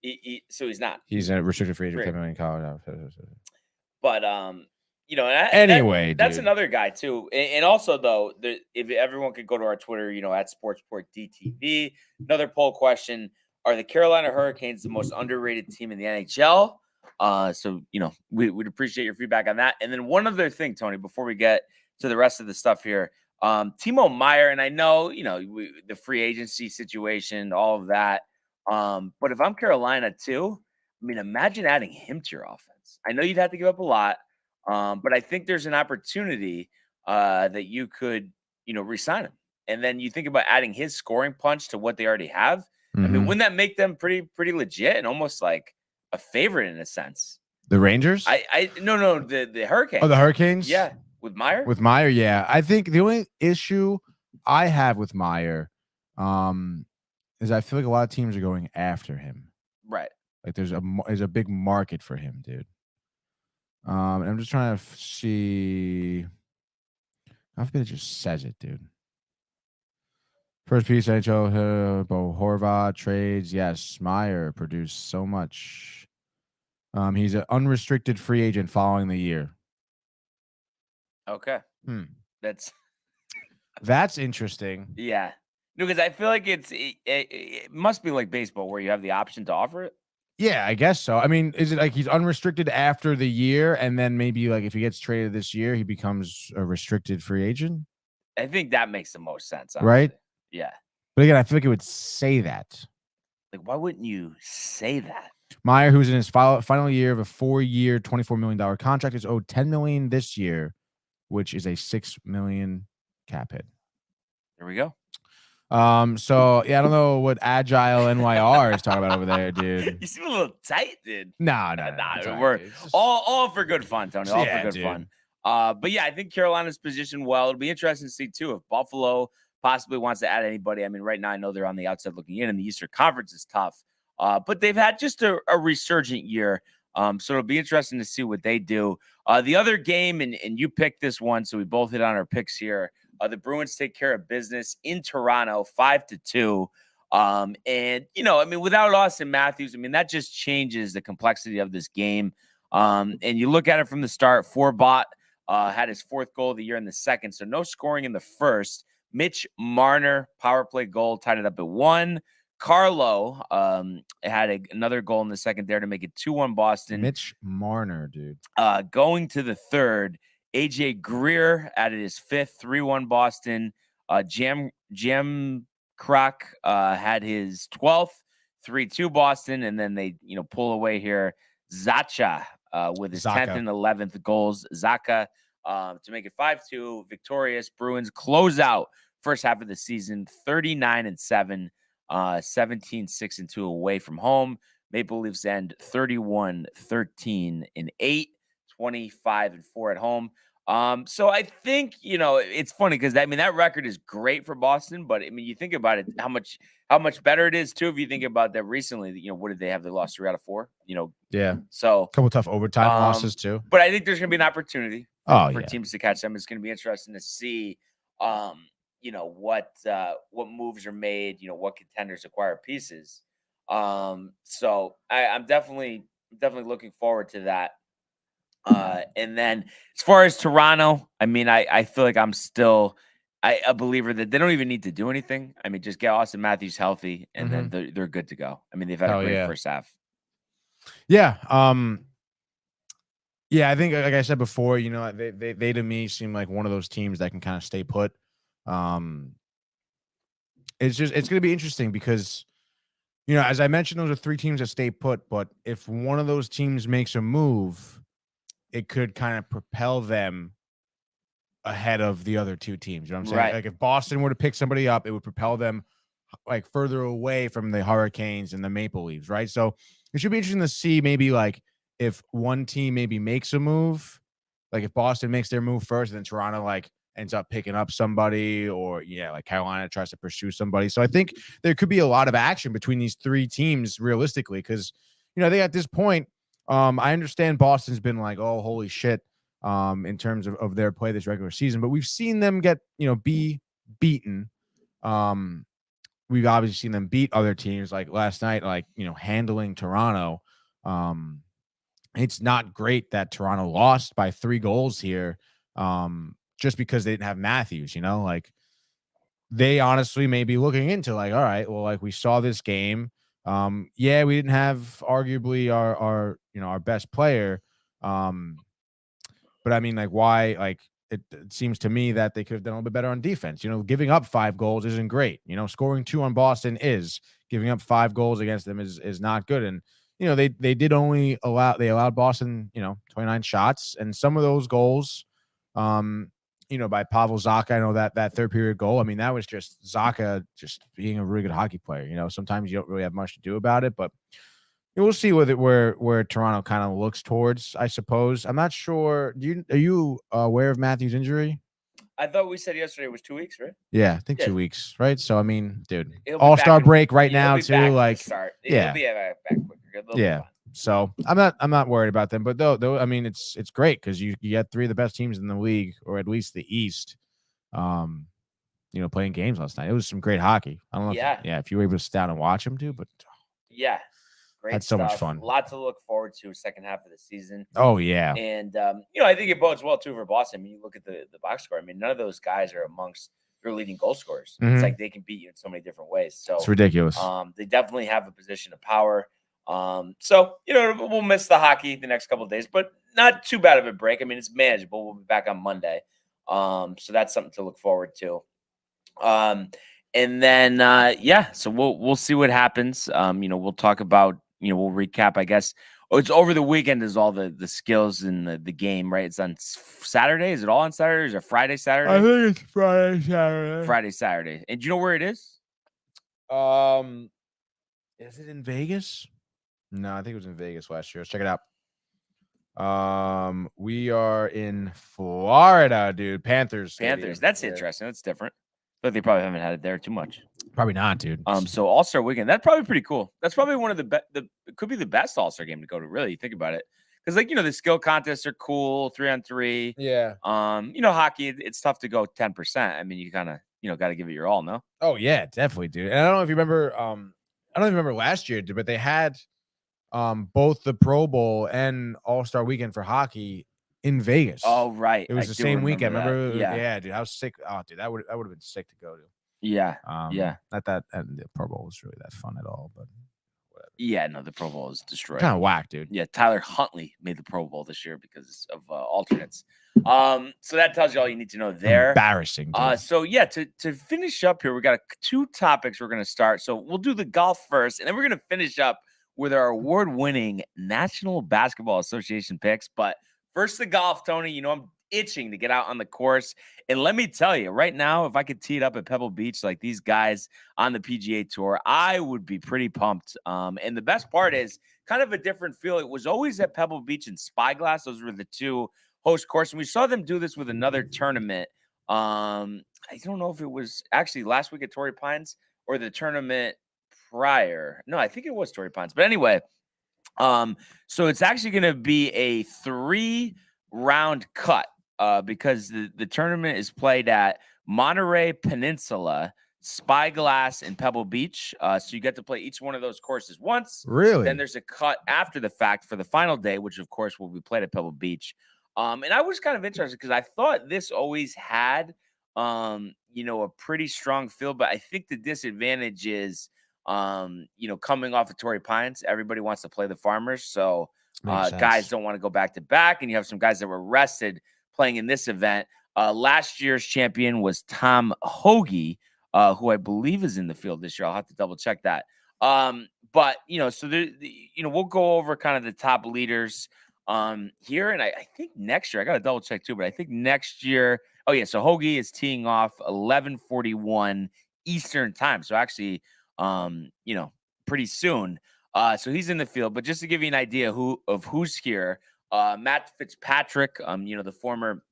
So he's not. He's a restricted free agent, Great. $10 million college. But you know, and Anyway, that's dude. another guy too. And also though, if everyone could go to our Twitter, you know, at SportsPortDTV. Another poll question: are the Carolina Hurricanes the most underrated team in the NHL? So you know, we'd appreciate your feedback on that. And then one other thing, Tony, before we get to the rest of the stuff here, Timo Meyer, and I know, you know, the free agency situation, all of that. But if I'm Carolina too, I mean, imagine adding him to your offense. I know you'd have to give up a lot, but I think there's an opportunity that you could, you know, re-sign him. And then you think about adding his scoring punch to what they already have. Mm-hmm. I mean, wouldn't that make them pretty legit and almost like a favorite in a sense? The Rangers? No, the Hurricanes. Oh, the Hurricanes? Yeah, with Meyer. With Meyer, yeah. I think the only issue I have with Meyer, is I feel like a lot of teams are going after him. Right. Like there's a big market for him, dude. And I'm just trying to see. I feel it just says it, dude. First piece, NHL, Bo Horvat trades. Yes, Meyer produced so much. He's an unrestricted free agent following the year. Okay. That's interesting. Yeah. No, because I feel like it must be like baseball where you have the option to offer it. Yeah, I guess so. I mean, is it like he's unrestricted after the year, and then maybe like if he gets traded this year, he becomes a restricted free agent? I think that makes the most sense, honestly. Right? Yeah. But again, I feel like it would say that. Like, why wouldn't you say that? Meyer, who's in his final year of a 4-year, $24 million contract, is owed $10 million this year, which is a $6 million cap hit. There we go. So yeah, I don't know what Agile NYR is talking about over there, dude. You seem a little tight, dude. Nah. We're all for good fun, Tony. All for good fun. But yeah, I think Carolina's positioned well. It'll be interesting to see too if Buffalo possibly wants to add anybody. I mean, right now I know they're on the outside looking in, and the Eastern Conference is tough. But they've had just a resurgent year. So it'll be interesting to see what they do. The other game, and you picked this one, so we both hit on our picks here. The Bruins take care of business in Toronto, 5-2. And, you know, I mean, without Austin Matthews, I mean, that just changes the complexity of this game. And you look at it from the start, Forbot had his 4th goal of the year in the second, so no scoring in the first. Mitch Marner, power play goal, tied it up at 1. Carlo had another goal in the second there to make it 2-1 Boston. Mitch Marner, dude. Going to the third, AJ Greer added his 5th, 3-1 Boston. Jam Croc had his 12th, 3-2 Boston, and then they, you know, pull away here. Zacha with his 10th and 11th goals. Zaka to make it 5-2, victorious. Bruins close out first half of the season, 39-7, 17-6-2 away from home. Maple Leafs end 31-13-8, 25-4 at home. So I think, you know, it's funny because I mean that record is great for Boston, but I mean you think about it, how much better it is too if you think about that recently. You know, what did they have? They lost 3 out of 4. You know, yeah. So a couple tough overtime losses too. But I think there's going to be an opportunity for yeah. teams to catch them. It's going to be interesting to see, you know, what moves are made. You know, what contenders acquire pieces. So I'm definitely looking forward to that. And then as far as Toronto, I mean, I feel like I'm still a believer that they don't even need to do anything. I mean, just get Austin Matthews healthy and then they're good to go. I mean, they've had a great first half. Yeah. Yeah, I think like I said before, you know, they to me seem like one of those teams that can kind of stay put. It's going to be interesting because, you know, as I mentioned, those are 3 teams that stay put, but if one of those teams makes a move, it could kind of propel them ahead of the other 2 teams. You know what I'm saying? Right. Like if Boston were to pick somebody up, it would propel them like further away from the Hurricanes and the Maple Leafs, right? So it should be interesting to see maybe like if one team maybe makes a move, like if Boston makes their move first and then Toronto like ends up picking up somebody, or like Carolina tries to pursue somebody. So I think there could be a lot of action between these three teams realistically, because I think at this point, I understand Boston's been like, oh, holy shit, in terms of their play this regular season, but we've seen them get be beaten. We've obviously seen them beat other teams, like last night, like handling Toronto. It's not great that Toronto lost by 3 goals here, just because they didn't have Matthews. Like they honestly may be looking into like, all right, well, like we saw this game. We didn't have arguably our best player. But I mean, like, why? Like, it seems to me that they could have done a little bit better on defense. Giving up 5 goals isn't great. Scoring 2 on Boston is. Giving up 5 goals against them is not good. And they did only allowed Boston 29 shots, and some of those goals, by Pavel Zacha. I know that third period goal. I mean, that was just Zacha just being a really good hockey player. Sometimes you don't really have much to do about it, but we'll see where Toronto kind of looks towards, I suppose. I'm not sure. Are you aware of Matthews' injury? I thought we said yesterday it was 2 weeks, right? Yeah, I think 2 weeks, right? So I mean, dude, He'll be All-Star back break right now he'll be too. back Like, to start. yeah, He'll be back quicker. They'll be fine. So I'm not worried about them. But though, I mean, it's great because you get 3 of the best teams in the league, or at least the East. Playing games last night. It was some great hockey. I don't know. If you were able to sit down and watch them, dude. But great that's stuff. So much fun. A lot to look forward to second half of the season. Oh yeah. And I think it bodes well too for Boston. I mean, you look at the box score. I mean, none of those guys are amongst their leading goal scorers. Mm-hmm. It's like they can beat you in so many different ways. So it's ridiculous. They definitely have a position of power. So we'll miss the hockey the next couple of days, but not too bad of a break. I mean, it's manageable. We'll be back on Monday. So that's something to look forward to. And then so we'll see what happens. We'll talk about, we'll recap, I guess. Oh, it's over the weekend is all the skills in the game, right? It's on Saturday. Is it all on Saturday? Is it Friday, Saturday? I think it's Friday, Saturday. Friday, Saturday. And do you know where it is? Is it in Vegas? No, I think it was in Vegas last year. Let's check it out. We are in Florida, dude. Panthers. Panthers. That's interesting. That's different. But they probably haven't had it there too much. Probably not, dude. So All-Star weekend, that's probably pretty cool. That's probably one of it could be the best All-Star game to go to, really. You think about it. Because, the skill contests are cool, 3-on-3. Yeah. Hockey, it's tough to go 10%. I mean, you kind of, got to give it your all, no? Oh, yeah, definitely, dude. And I don't know if you remember, I don't even remember last year, but they had both the Pro Bowl and All-Star weekend for hockey in Vegas. Oh, right. It was the same weekend. Remember? Yeah, dude. I was sick. Oh, dude, that would have been sick to go to. Yeah. Not that, and the Pro Bowl was really that fun at all, but whatever. Yeah, no, the Pro Bowl is destroyed. Kind of whack, dude. Yeah, Tyler Huntley made the Pro Bowl this year because of alternates. So that tells you all you need to know there. Embarrassing. Dude. So yeah, to finish up here, we got 2 topics we're gonna start. So we'll do the golf first, and then we're gonna finish up with our award-winning National Basketball Association picks. But first, the golf, Tony. I'm itching to get out on the course. And let me tell you, right now, if I could tee it up at Pebble Beach like these guys on the PGA Tour, I would be pretty pumped. And the best part is kind of a different feel. It was always at Pebble Beach and Spyglass. Those were the 2 host courses. And we saw them do this with another tournament. I don't know if it was actually last week at Torrey Pines or the tournament prior. No, I think it was Torrey Pines. But anyway, so it's actually going to be a 3-round cut. Because the tournament is played at Monterey Peninsula, Spyglass, and Pebble Beach. So you get to play each one of those courses once. Really? Then there's a cut after the fact for the final day, which, of course, will be played at Pebble Beach. And I was kind of interested because I thought this always had, a pretty strong feel. But I think the disadvantage is, coming off of Torrey Pines, everybody wants to play the Farmers. So guys don't want to go back to back. And you have some guys that were rested playing in this event. Last year's champion was Tom Hoagie, who I believe is in the field this year. I'll have to double check that. But so we'll go over kind of the top leaders here. And I think next year, I got to double check too, but I think next year, so Hoagie is teeing off 11:41 Eastern time. So actually, pretty soon. So he's in the field, but just to give you an idea of who's here, Matt Fitzpatrick, the former,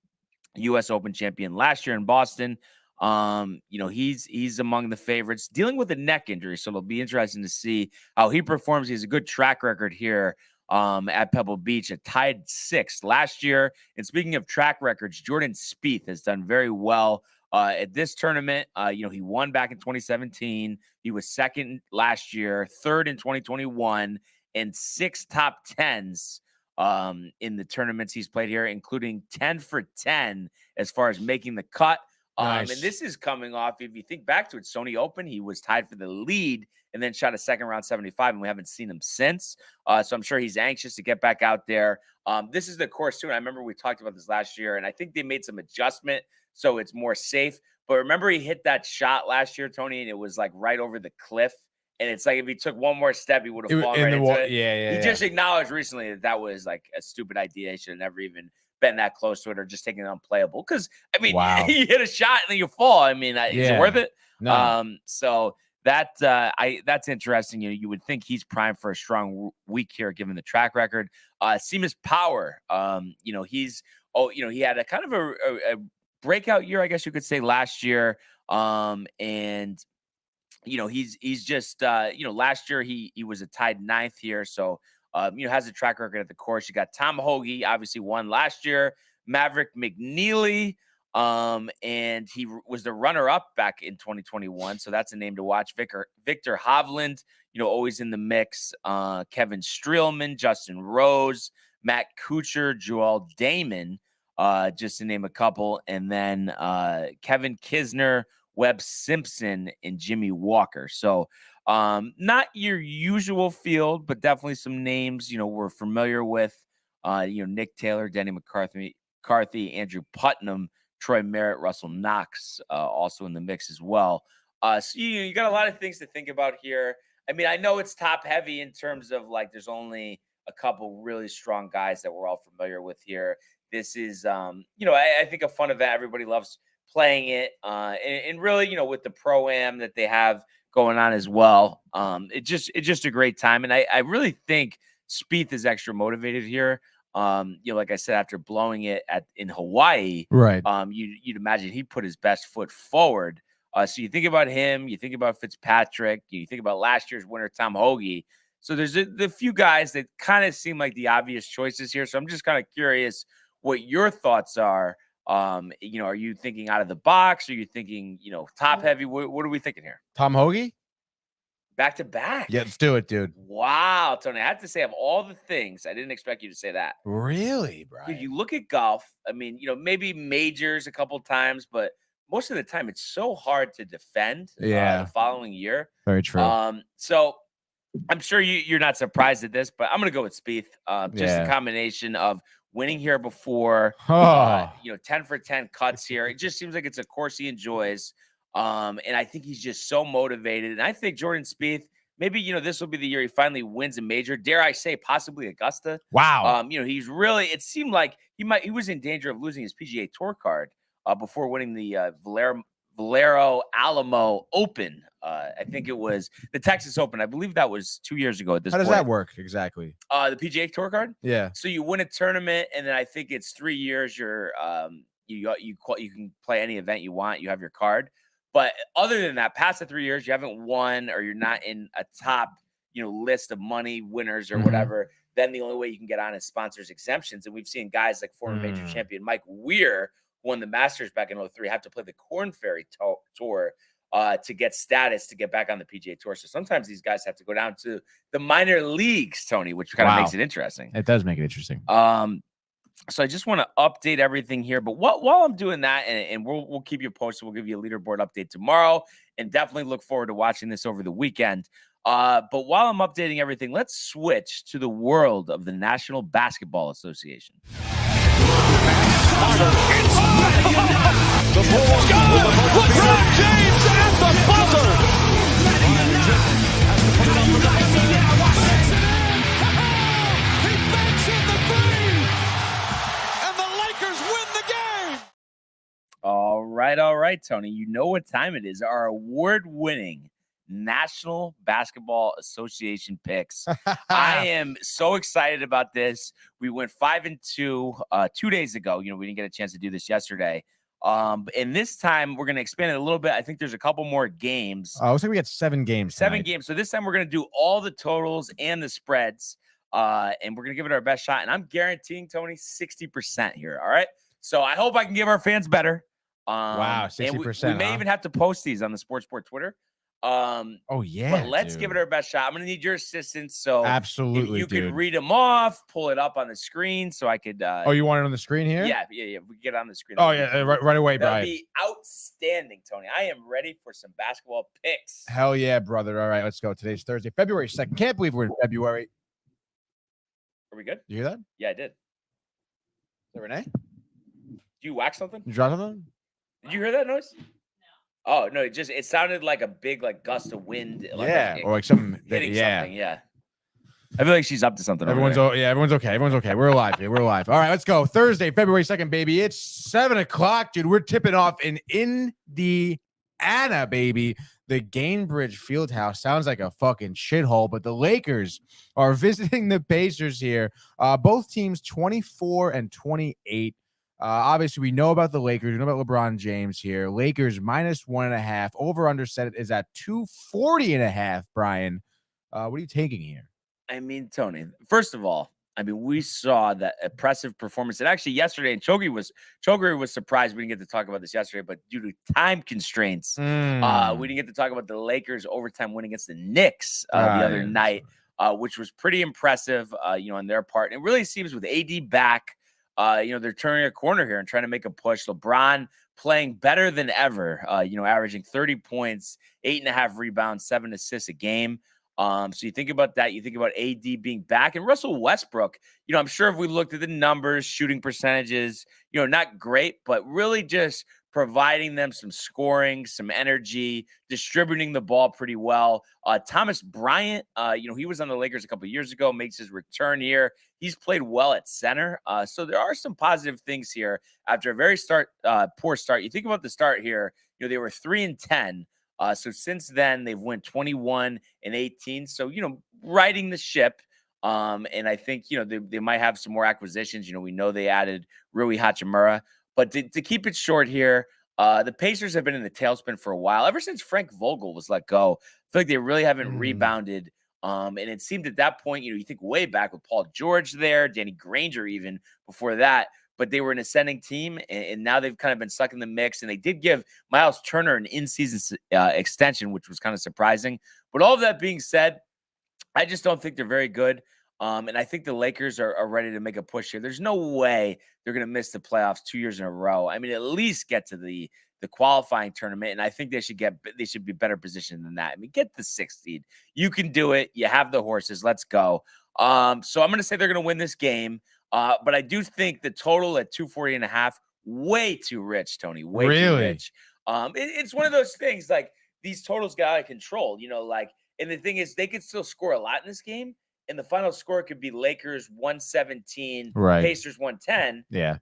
U.S. Open champion last year in Boston. He's among the favorites, dealing with a neck injury, so it'll be interesting to see how he performs. He has a good track record here at Pebble Beach, tied 6th last year. And speaking of track records, Jordan Spieth has done very well at this tournament. He won back in 2017. He was 2nd last year, 3rd in 2021, and 6 top 10s in the tournaments he's played here, including 10 for 10 as far as making the cut. Nice. And this is coming off, if you think back to it, Sony Open, he was tied for the lead and then shot a second round 75, and we haven't seen him since. So I'm sure he's anxious to get back out there. This is the course, too. And I remember we talked about this last year, and I think they made some adjustment so it's more safe. But remember, he hit that shot last year, Tony, and it was like right over the cliff. And it's like if he took one more step, he would have fallen right into it. Yeah. He just acknowledged recently that was like a stupid idea. He should have never even been that close to it or just taking it unplayable. Because, I mean, Wow. you hit a shot and then you fall. I mean, is it worth it? No. So that's interesting. You would think he's primed for a strong week here, given the track record. Seamus Power, he had a kind of a breakout year, I guess you could say, last year. And he's just last year he was a tied 9th here, so has a track record at the course. You got Tom Hoagie, obviously won last year, Maverick McNeely, and he was the runner-up back in 2021, so that's a name to watch. Victor Hovland, always in the mix. Kevin Streelman, Justin Rose, Matt Kuchar, Joel Damon, just to name a couple, and then Kevin Kisner, Webb Simpson, and Jimmy Walker. So not your usual field, but definitely some names, we're familiar with, Nick Taylor, Denny McCarthy, Andrew Putnam, Troy Merritt, Russell Knox, also in the mix as well. So you got a lot of things to think about here. I mean, I know it's top heavy in terms of like, there's only a couple really strong guys that we're all familiar with here. This is, I think a fun event. Everybody loves playing it, and really, with the Pro-Am that they have going on as well. It's just a great time. And I really think Spieth is extra motivated here. Like I said, after blowing it in Hawaii, Right. You'd imagine he put his best foot forward. So you think about him, you think about Fitzpatrick, you think about last year's winner, Tom Hoagie. So there's the few guys that kind of seem like the obvious choices here. So I'm just kind of curious what your thoughts are. Are you thinking out of the box? Are you thinking, top heavy? What are we thinking here? Tom Hoagie? Back to back. Yeah, let's do it, dude. Wow, Tony. I have to say, of all the things, I didn't expect you to say that. Really, Brian? Dude, you look at golf. I mean, maybe majors a couple times, but most of the time it's so hard to defend the following year. Very true. So I'm sure you're not surprised at this, but I'm going to go with Spieth. Just a combination of winning here before, 10 for 10 cuts here. It just seems like it's a course he enjoys. And I think he's just so motivated. And I think Jordan Spieth, maybe, this will be the year he finally wins a major. Dare I say, possibly Augusta. Wow. He's really, it seemed like he was in danger of losing his PGA Tour card before winning the Valero Alamo Open. I think it was the Texas Open. I believe that was 2 years ago at this point. How does that work exactly? The PGA Tour card? Yeah. So you win a tournament, and then I think it's 3 years. You can play any event you want. You have your card. But other than that, past the 3 years, you haven't won or you're not in a top, list of money winners or whatever, then the only way you can get on is sponsors exemptions. And we've seen guys like former major champion Mike Weir, who won the Masters back in 2003, have to play the Korn Ferry Tour to get status to get back on the PGA Tour. So sometimes these guys have to go down to the minor leagues, Tony, which kind of makes it interesting. It does make it interesting. So I just want to update everything here. But while I'm doing that, and we'll keep you posted, we'll give you a leaderboard update tomorrow, and definitely look forward to watching this over the weekend. But while I'm updating everything, let's switch to the world of the National Basketball Association. The Bulls LeBron James at the buzzer. He banks in the three, and the Lakers win the game. All right, Tony. You know what time it is. Our award-winning National Basketball Association picks. I am so excited about this. We went 5-2 2 days ago. We didn't get a chance to do this yesterday. And this time we're going to expand it a little bit. I think there's a couple more games. Looks like we got 7 games. 7 games. So this time we're going to do all the totals and the spreads. And we're going to give it our best shot. And I'm guaranteeing, Tony, 60% here. All right. So I hope I can give our fans better. Wow, 60%. We may even have to post these on the Sportsport Twitter. Oh yeah. But let's give it our best shot. I'm going to need your assistance. So absolutely, you could read them off, pull it up on the screen so I could. You want it on the screen here? Yeah. We can get it on the screen. Oh yeah, right away, Brian. That'd be outstanding, Tony. I am ready for some basketball picks. Hell yeah, brother. All right, let's go. Today's Thursday, February 2nd. Can't believe we're in February. Are we good? You hear that? Yeah, I did. Is that Renee? Did you whack something? You drop something? Did you hear that noise? Oh no! It sounded like a big gust of wind. Or like something hitting something. Yeah. I feel like she's up to something. Everyone's okay. Everyone's okay. We're alive here. We're alive. All right, let's go. Thursday, February 2nd, baby. It's 7:00, dude. We're tipping off in Indiana, baby. The Gainbridge Fieldhouse sounds like a fucking shithole, but the Lakers are visiting the Pacers here. Both teams 24-28. Obviously, we know about the Lakers. We know about LeBron James here. Lakers -1.5. Over/under set is at 240.5. Brian, what are you taking here? I mean, Tony, first of all, we saw that impressive performance. And actually, yesterday, and Chogi was surprised we didn't get to talk about this yesterday, but due to time constraints, we didn't get to talk about the Lakers' overtime win against the Knicks the other night, which was pretty impressive, on their part. And it really seems with AD back, they're turning a corner here and trying to make a push. LeBron playing better than ever, averaging 30 points, 8.5 rebounds, 7 assists a game. So you think about that. You think about AD being back and Russell Westbrook. I'm sure if we looked at the numbers, shooting percentages, not great, but really just providing them some scoring, some energy, distributing the ball pretty well. Thomas Bryant, he was on the Lakers a couple of years ago, makes his return here. He's played well at center. So there are some positive things here after a very poor start. You think about the start here, they were 3-10. So since then, they've won 21-18. So, riding the ship. And I think, they might have some more acquisitions. We know they added Rui Hachimura. But to keep it short here, the Pacers have been in the tailspin for a while. Ever since Frank Vogel was let go, I feel like they really haven't rebounded. And it seemed at that point, you think way back with Paul George there, Danny Granger even before that. But they were an ascending team, and now they've kind of been stuck in the mix. And they did give Miles Turner an in-season extension, which was kind of surprising. But all of that being said, I just don't think they're very good. And I think the Lakers are ready to make a push here. There's no way they're going to miss the playoffs 2 years in a row. At least get to the qualifying tournament. And I think they should be better positioned than that. Get the 6th seed. You can do it. You have the horses. Let's go. So I'm going to say they're going to win this game. But I do think the total at 240.5, way too rich, Tony. Way too rich. It's one of those things, like these totals get out of control, and the thing is they could still score a lot in this game. And the final score could be Lakers 117, Pacers 110. Yeah.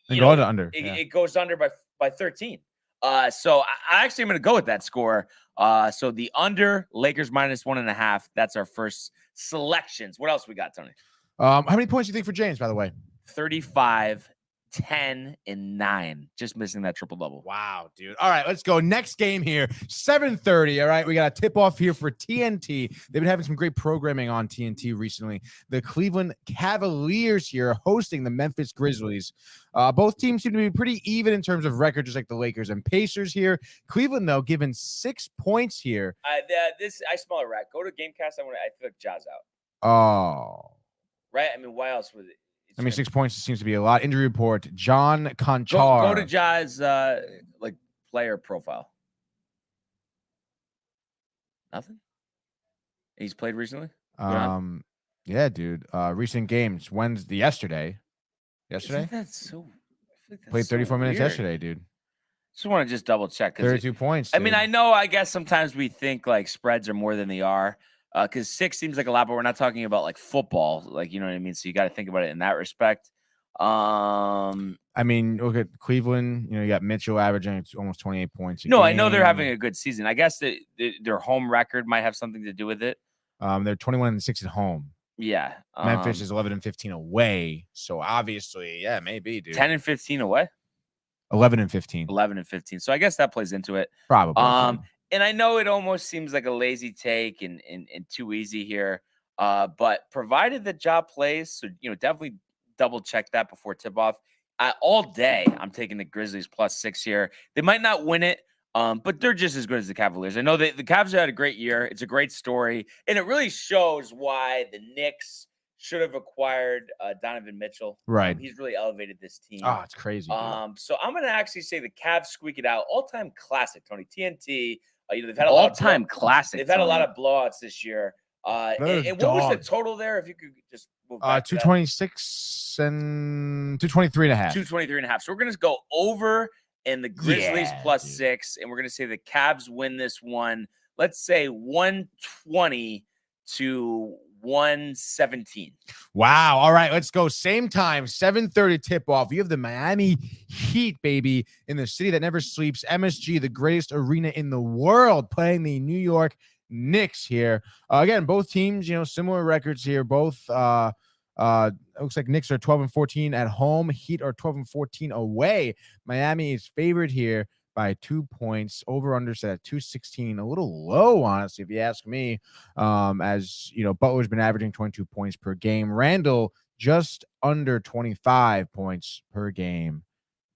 It goes under. It goes under by 13. So I actually am going to go with that score. So the under, Lakers -1.5. That's our first selections. What else we got, Tony? How many points do you think for James, by the way? 35, 10, and 9. Just missing that triple-double. Wow, dude. All right, let's go. Next game here, 7:30. All right, we got a tip-off here for TNT. They've been having some great programming on TNT recently. The Cleveland Cavaliers here hosting the Memphis Grizzlies. Both teams seem to be pretty even in terms of record, just like the Lakers and Pacers here. Cleveland, though, given 6 points here. I smell a rat. Go to Gamecast. I feel like Ja's out. Oh. Right? Why else would it? 6 points seems to be a lot. Injury report, John Conchar. Go to Ja's player profile. Nothing? He's played recently? Yeah, dude. Recent games. Yesterday. Played 34 minutes yesterday, dude. Just want to double check. 32 points. Dude. I guess sometimes we think like spreads are more than they are. Because 6 seems like a lot, but we're not talking about like football, you know what I mean? So you got to think about it in that respect. I mean, look at Cleveland. You got Mitchell averaging almost 28 points a No, game. I know they're having a good season. I guess their home record might have something to do with it. They're 21-6 at home. Yeah. Memphis is 11-15 away. So obviously, yeah, maybe, dude. 10-15 away. 11-15. 11-15. So I guess that plays into it. Probably. And I know it almost seems like a lazy take and too easy here. But provided the job plays, so definitely double check that before tip off. All day, I'm taking the Grizzlies +6 here. They might not win it, but they're just as good as the Cavaliers. I know the Cavs had a great year. It's a great story, and it really shows why the Knicks should have acquired Donovan Mitchell. Right. He's really elevated this team. Oh, it's crazy. So I'm going to actually say the Cavs squeak it out. All-time classic, Tony. TNT. They've had all-time classic. They've had a lot of blowouts this year. And what was the total there? If you could just move back 226 and 223.5. 223.5. So we're going to go over and the Grizzlies +6, and we're going to say the Cavs win this one. Let's say 120 to 117. Wow. All right, let's go. Same time, 7:30 tip-off. You have the Miami Heat, baby, in the city that never sleeps. MSG, the greatest arena in the world, playing the New York Knicks here. Again, both teams, similar records here. Both looks like Knicks are 12-14 at home. Heat are 12-14 away. Miami is favored here by 2 points. Over/under set at 216. A little low, honestly, if you ask me. As Butler's been averaging 22 points per game. Randall just under 25 points per game.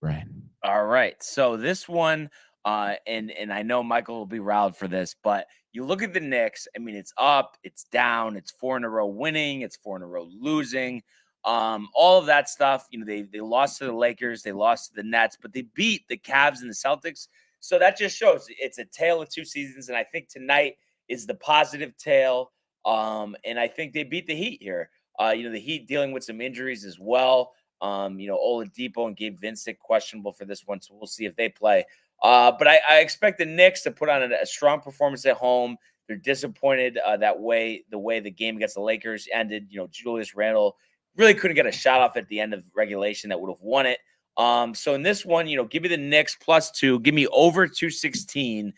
Brand. All right. So this one, and I know Michael will be riled for this, but you look at the Knicks. I mean, it's up, it's down, it's 4 in a row winning, it's 4 in a row losing. All of that stuff. They lost to the Lakers, they lost to the Nets, but they beat the Cavs and the Celtics. So that just shows it's a tale of two seasons. And I think tonight is the positive tale. And I think they beat the Heat here. The Heat dealing with some injuries as well. Oladipo and Gabe Vincent questionable for this one, so we'll see if they play. But I expect the Knicks to put on a strong performance at home. They're disappointed the way the game against the Lakers ended. Julius Randle really couldn't get a shot off at the end of regulation that would have won it. So in this one, give me the Knicks +2. Give me over 216.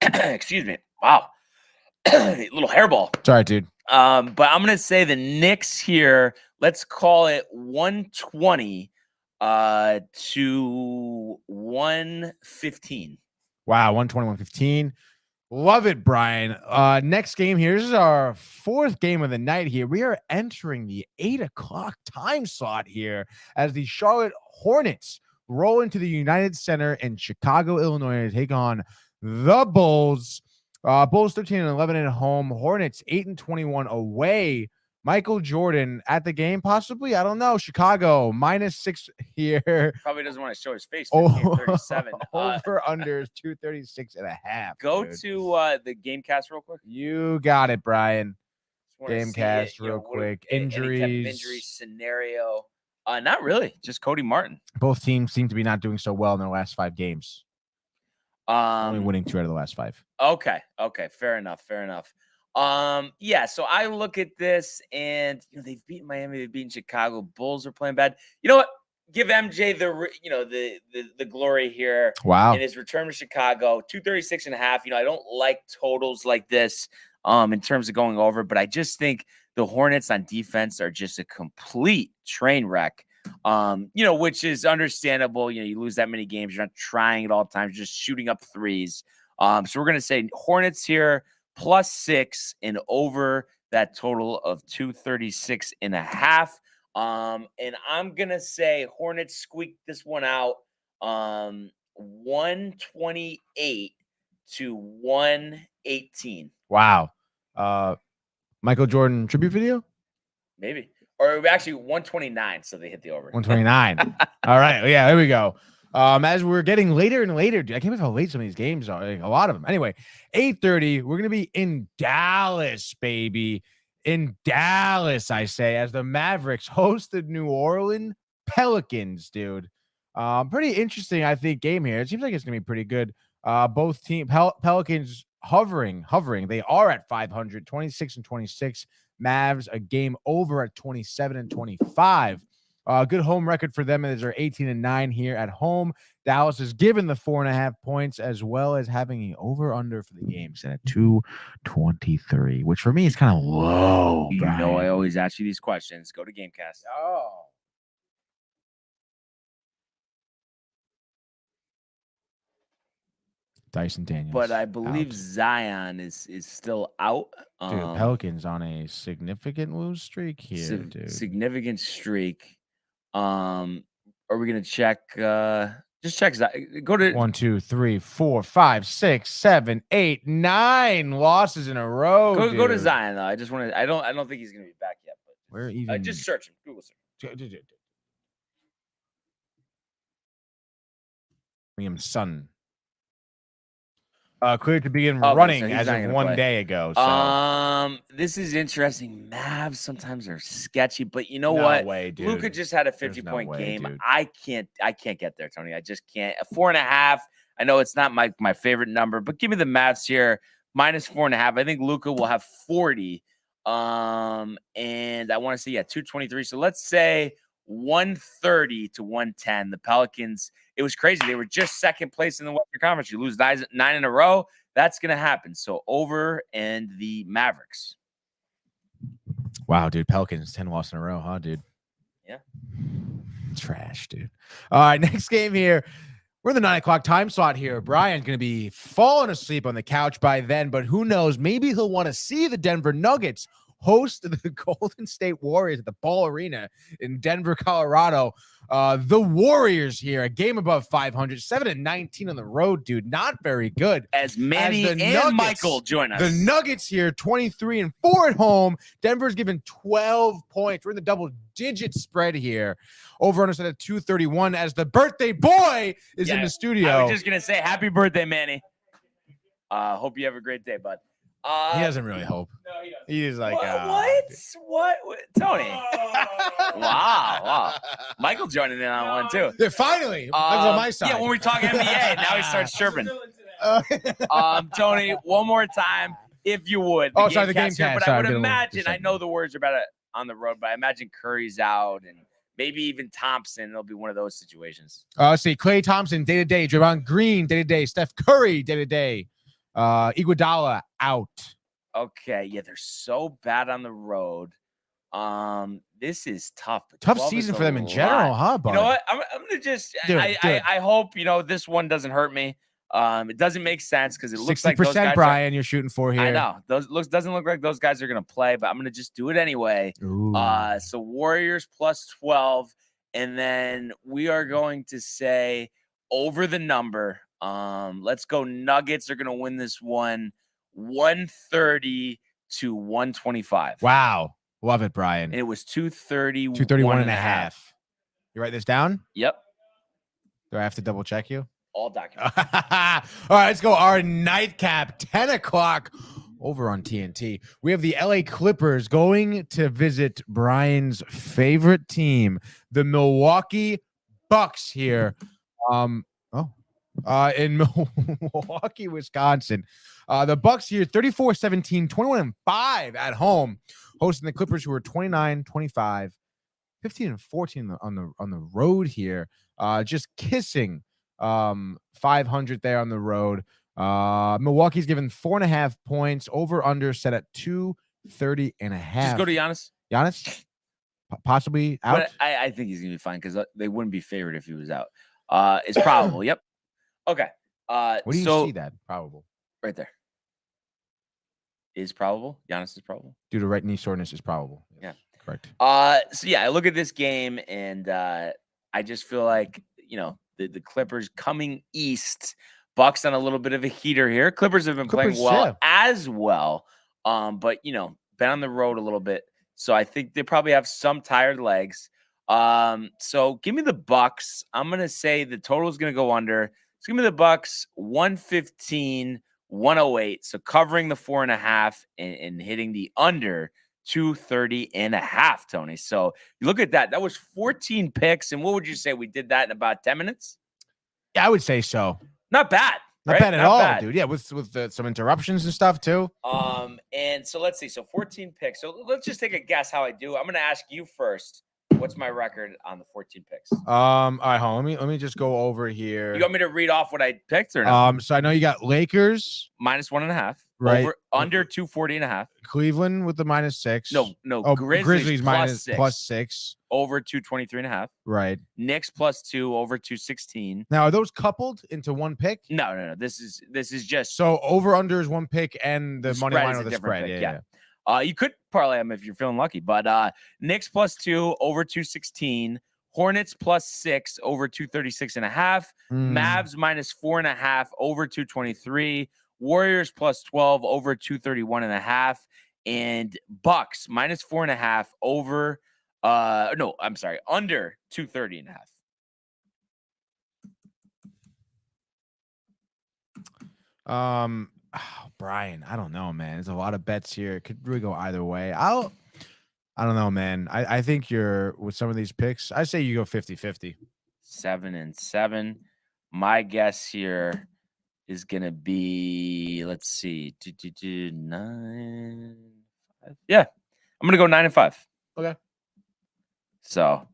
Excuse me. Wow. A little hairball. Sorry, dude. But I'm going to say the Knicks here, let's call it 120 to 115. Wow, 121-15. Love it, Brian. Next game here. This is our fourth game of the night here. We are entering the 8 o'clock time slot here as the Charlotte Hornets roll into the United Center in Chicago, Illinois to take on the Bulls. Bulls 13-11 at home. Hornets 8-21 away. Michael Jordan at the game, possibly. I don't know. Chicago -6 here. Probably doesn't want to show his face. 15-37. Over under is 236.5. Go dude. to the Gamecast real quick. You got it, Brian. Gamecast real quick. Any type of injury scenario. Not really. Just Cody Martin. Both teams seem to be not doing so well in their last 5 games. Only winning 2 out of the last 5. Okay. Fair enough. So I look at this and they've beaten Miami, they've beaten Chicago. Bulls are playing bad. You know what? Give MJ the glory here. Wow. In his return to Chicago, 236.5. I don't like totals like this in terms of going over, but I just think the Hornets on defense are just a complete train wreck. Which is understandable. You lose that many games, you're not trying at all times, just shooting up threes. So we're gonna say Hornets here +6 and over that total of 236.5. And I'm gonna say Hornets squeak this one out 128 to 118. Wow. Michael Jordan tribute video? Maybe. Or actually 129, so they hit the over. 129. All right. Yeah, there we go. As we're getting later and later, dude, I can't believe how late some of these games are. Like, a lot of them. Anyway, 8:30, we're going to be in Dallas, baby. In Dallas, I say, as the Mavericks host the New Orleans Pelicans, dude. Pretty interesting, I think, game here. It seems like it's going to be pretty good. Both teams, Pelicans hovering. They are at 500, 26-26. Mavs a game over at 27-25. Good home record for them as they're 18-9 here at home. Dallas is given the 4.5 points, as well as having an over/under for the game set at 223, which for me is kind of low. You Brian. know, I always ask you these questions. Go to Gamecast. Oh. Dyson Daniels. But I believe out. Zion is still out. Dude, Pelicans on a significant lose streak here, dude. Significant streak. Are we gonna check? Just check. Go to 1, 2, 3, 4, 5, 6, 7, 8, 9 losses in a row. Go to Zion though. I just want to. I don't think he's gonna be back yet. But where even? Just search him. Google search. William's son. Cleared to begin Okay, running so he's as not of gonna 1 play. day ago. So. This is interesting. Mavs sometimes are sketchy, but you know No what? way, dude. Luka just had a There's no 50-point way, game. dude. I can't get there, Tony. I just can't. A 4.5. I know it's not my favorite number, but give me the Mavs here. Minus 4.5. I think Luka will have 40. And I want to say 223. So let's say 130 to 110. The Pelicans. It was crazy. They were just second place in the Western Conference. You lose 9 in a row. That's going to happen. So over and the Mavericks. Wow, dude. Pelicans 10 losses in a row, huh, dude? Yeah. Trash, dude. All right, next game here. We're in the 9 o'clock time slot here. Brian's going to be falling asleep on the couch by then, but who knows? Maybe he'll want to see the Denver Nuggets host the Golden State Warriors at the Ball Arena in Denver, Colorado. The Warriors here, a game above 500, 7-19 on the road, dude. Not very good. As Manny the and Nuggets, Michael join us. The Nuggets here, 23-4 at home. Denver's given 12 points. We're in the double-digit spread here. Over under set at 231 as the birthday boy is in the studio. I was just going to say, happy birthday, Manny. Hope you have a great day, bud. He doesn't really hope. No, he doesn't. He's like, What? Tony? Wow. Michael joining in on one, too. Yeah, finally. Michael's on my side. Yeah, when we talk NBA, now he starts chirping. Tony, one more time, if you would. The game here, cast. But I would imagine, I know the words are about it on the road, but I imagine Curry's out and maybe even Thompson. It'll be one of those situations. Let's see. Klay Thompson, day-to-day. Draymond Green, day-to-day. Steph Curry, day-to-day. Iguodala out. Okay, yeah, they're so bad on the road. This is tough. Tough season for them in general, huh, bud? You know what? I'm gonna just. I hope this one doesn't hurt me. It doesn't make sense because it looks like those guys. 60%, Brian, you're shooting for here. I know doesn't look like those guys are gonna play, but I'm gonna just do it anyway. Ooh. So Warriors plus 12, and then we are going to say over the number. Let's go Nuggets. They're gonna win this one 130 to 125. Wow. Love it, Brian. And it was 231 and a half. You write this down? Yep. Do I have to double check you? All documents. All right, let's go. Our nightcap, 10 o'clock over on TNT. We have the LA Clippers going to visit Brian's favorite team, the Milwaukee Bucks here. In Milwaukee, Wisconsin. The Bucks here 34-17, 21-5 at home, hosting the Clippers, who are 29-25, 15-14 on the road here. Just kissing 500 there on the road. Milwaukee's given 4.5 points, over under set at 230.5. Just go to Giannis. Giannis possibly out. But I think he's gonna be fine because they wouldn't be favored if he was out. It's probable. Yep. Okay. What do you see that? Probable. Right there. Is probable. Giannis is probable. Due to right knee soreness is probable. Yeah. Correct. So yeah, I look at this game and I just feel like, the Clippers coming east. Bucks on a little bit of a heater here. Clippers have been playing well as well. But been on the road a little bit. So I think they probably have some tired legs. So give me the Bucks. I'm gonna say the total is gonna go under. So give me the Bucks 115, 108. So covering the 4.5 and hitting the under 230.5, Tony. So you look at that. That was 14 picks. And what would you say? We did that in about 10 minutes? Yeah, I would say so. Not bad. Not bad at all, dude. Yeah, with some interruptions and stuff too. And so let's see. So 14 picks. So let's just take a guess how I do. I'm going to ask you first. What's my record on the 14 picks? All right, hold on. Let me just go over here. You want me to read off what I picked or not? So I know you got Lakers -1.5. Right. Over under 240.5. Cleveland with the -6. No. Oh, Grizzlies +6. over 223.5. Right. Knicks +2 over 216. Now, are those coupled into one pick? No. This is just So over under is one pick and the money spread line is or a the different spread. pick, Yeah. you could parlay them if you're feeling lucky, but Knicks +2 over 216. Hornets +6 over 236.5. Mavs -4.5 over 223. Warriors +12 over 231.5. And Bucks -4.5 over under 230.5. Brian, I don't know, man. There's a lot of bets here. It could really go either way. I don't know, man. I think you're with some of these picks. I say you go 50-50. 7-7. My guess here is gonna be, let's see, 9. Yeah, I'm gonna go 9-5. Okay. So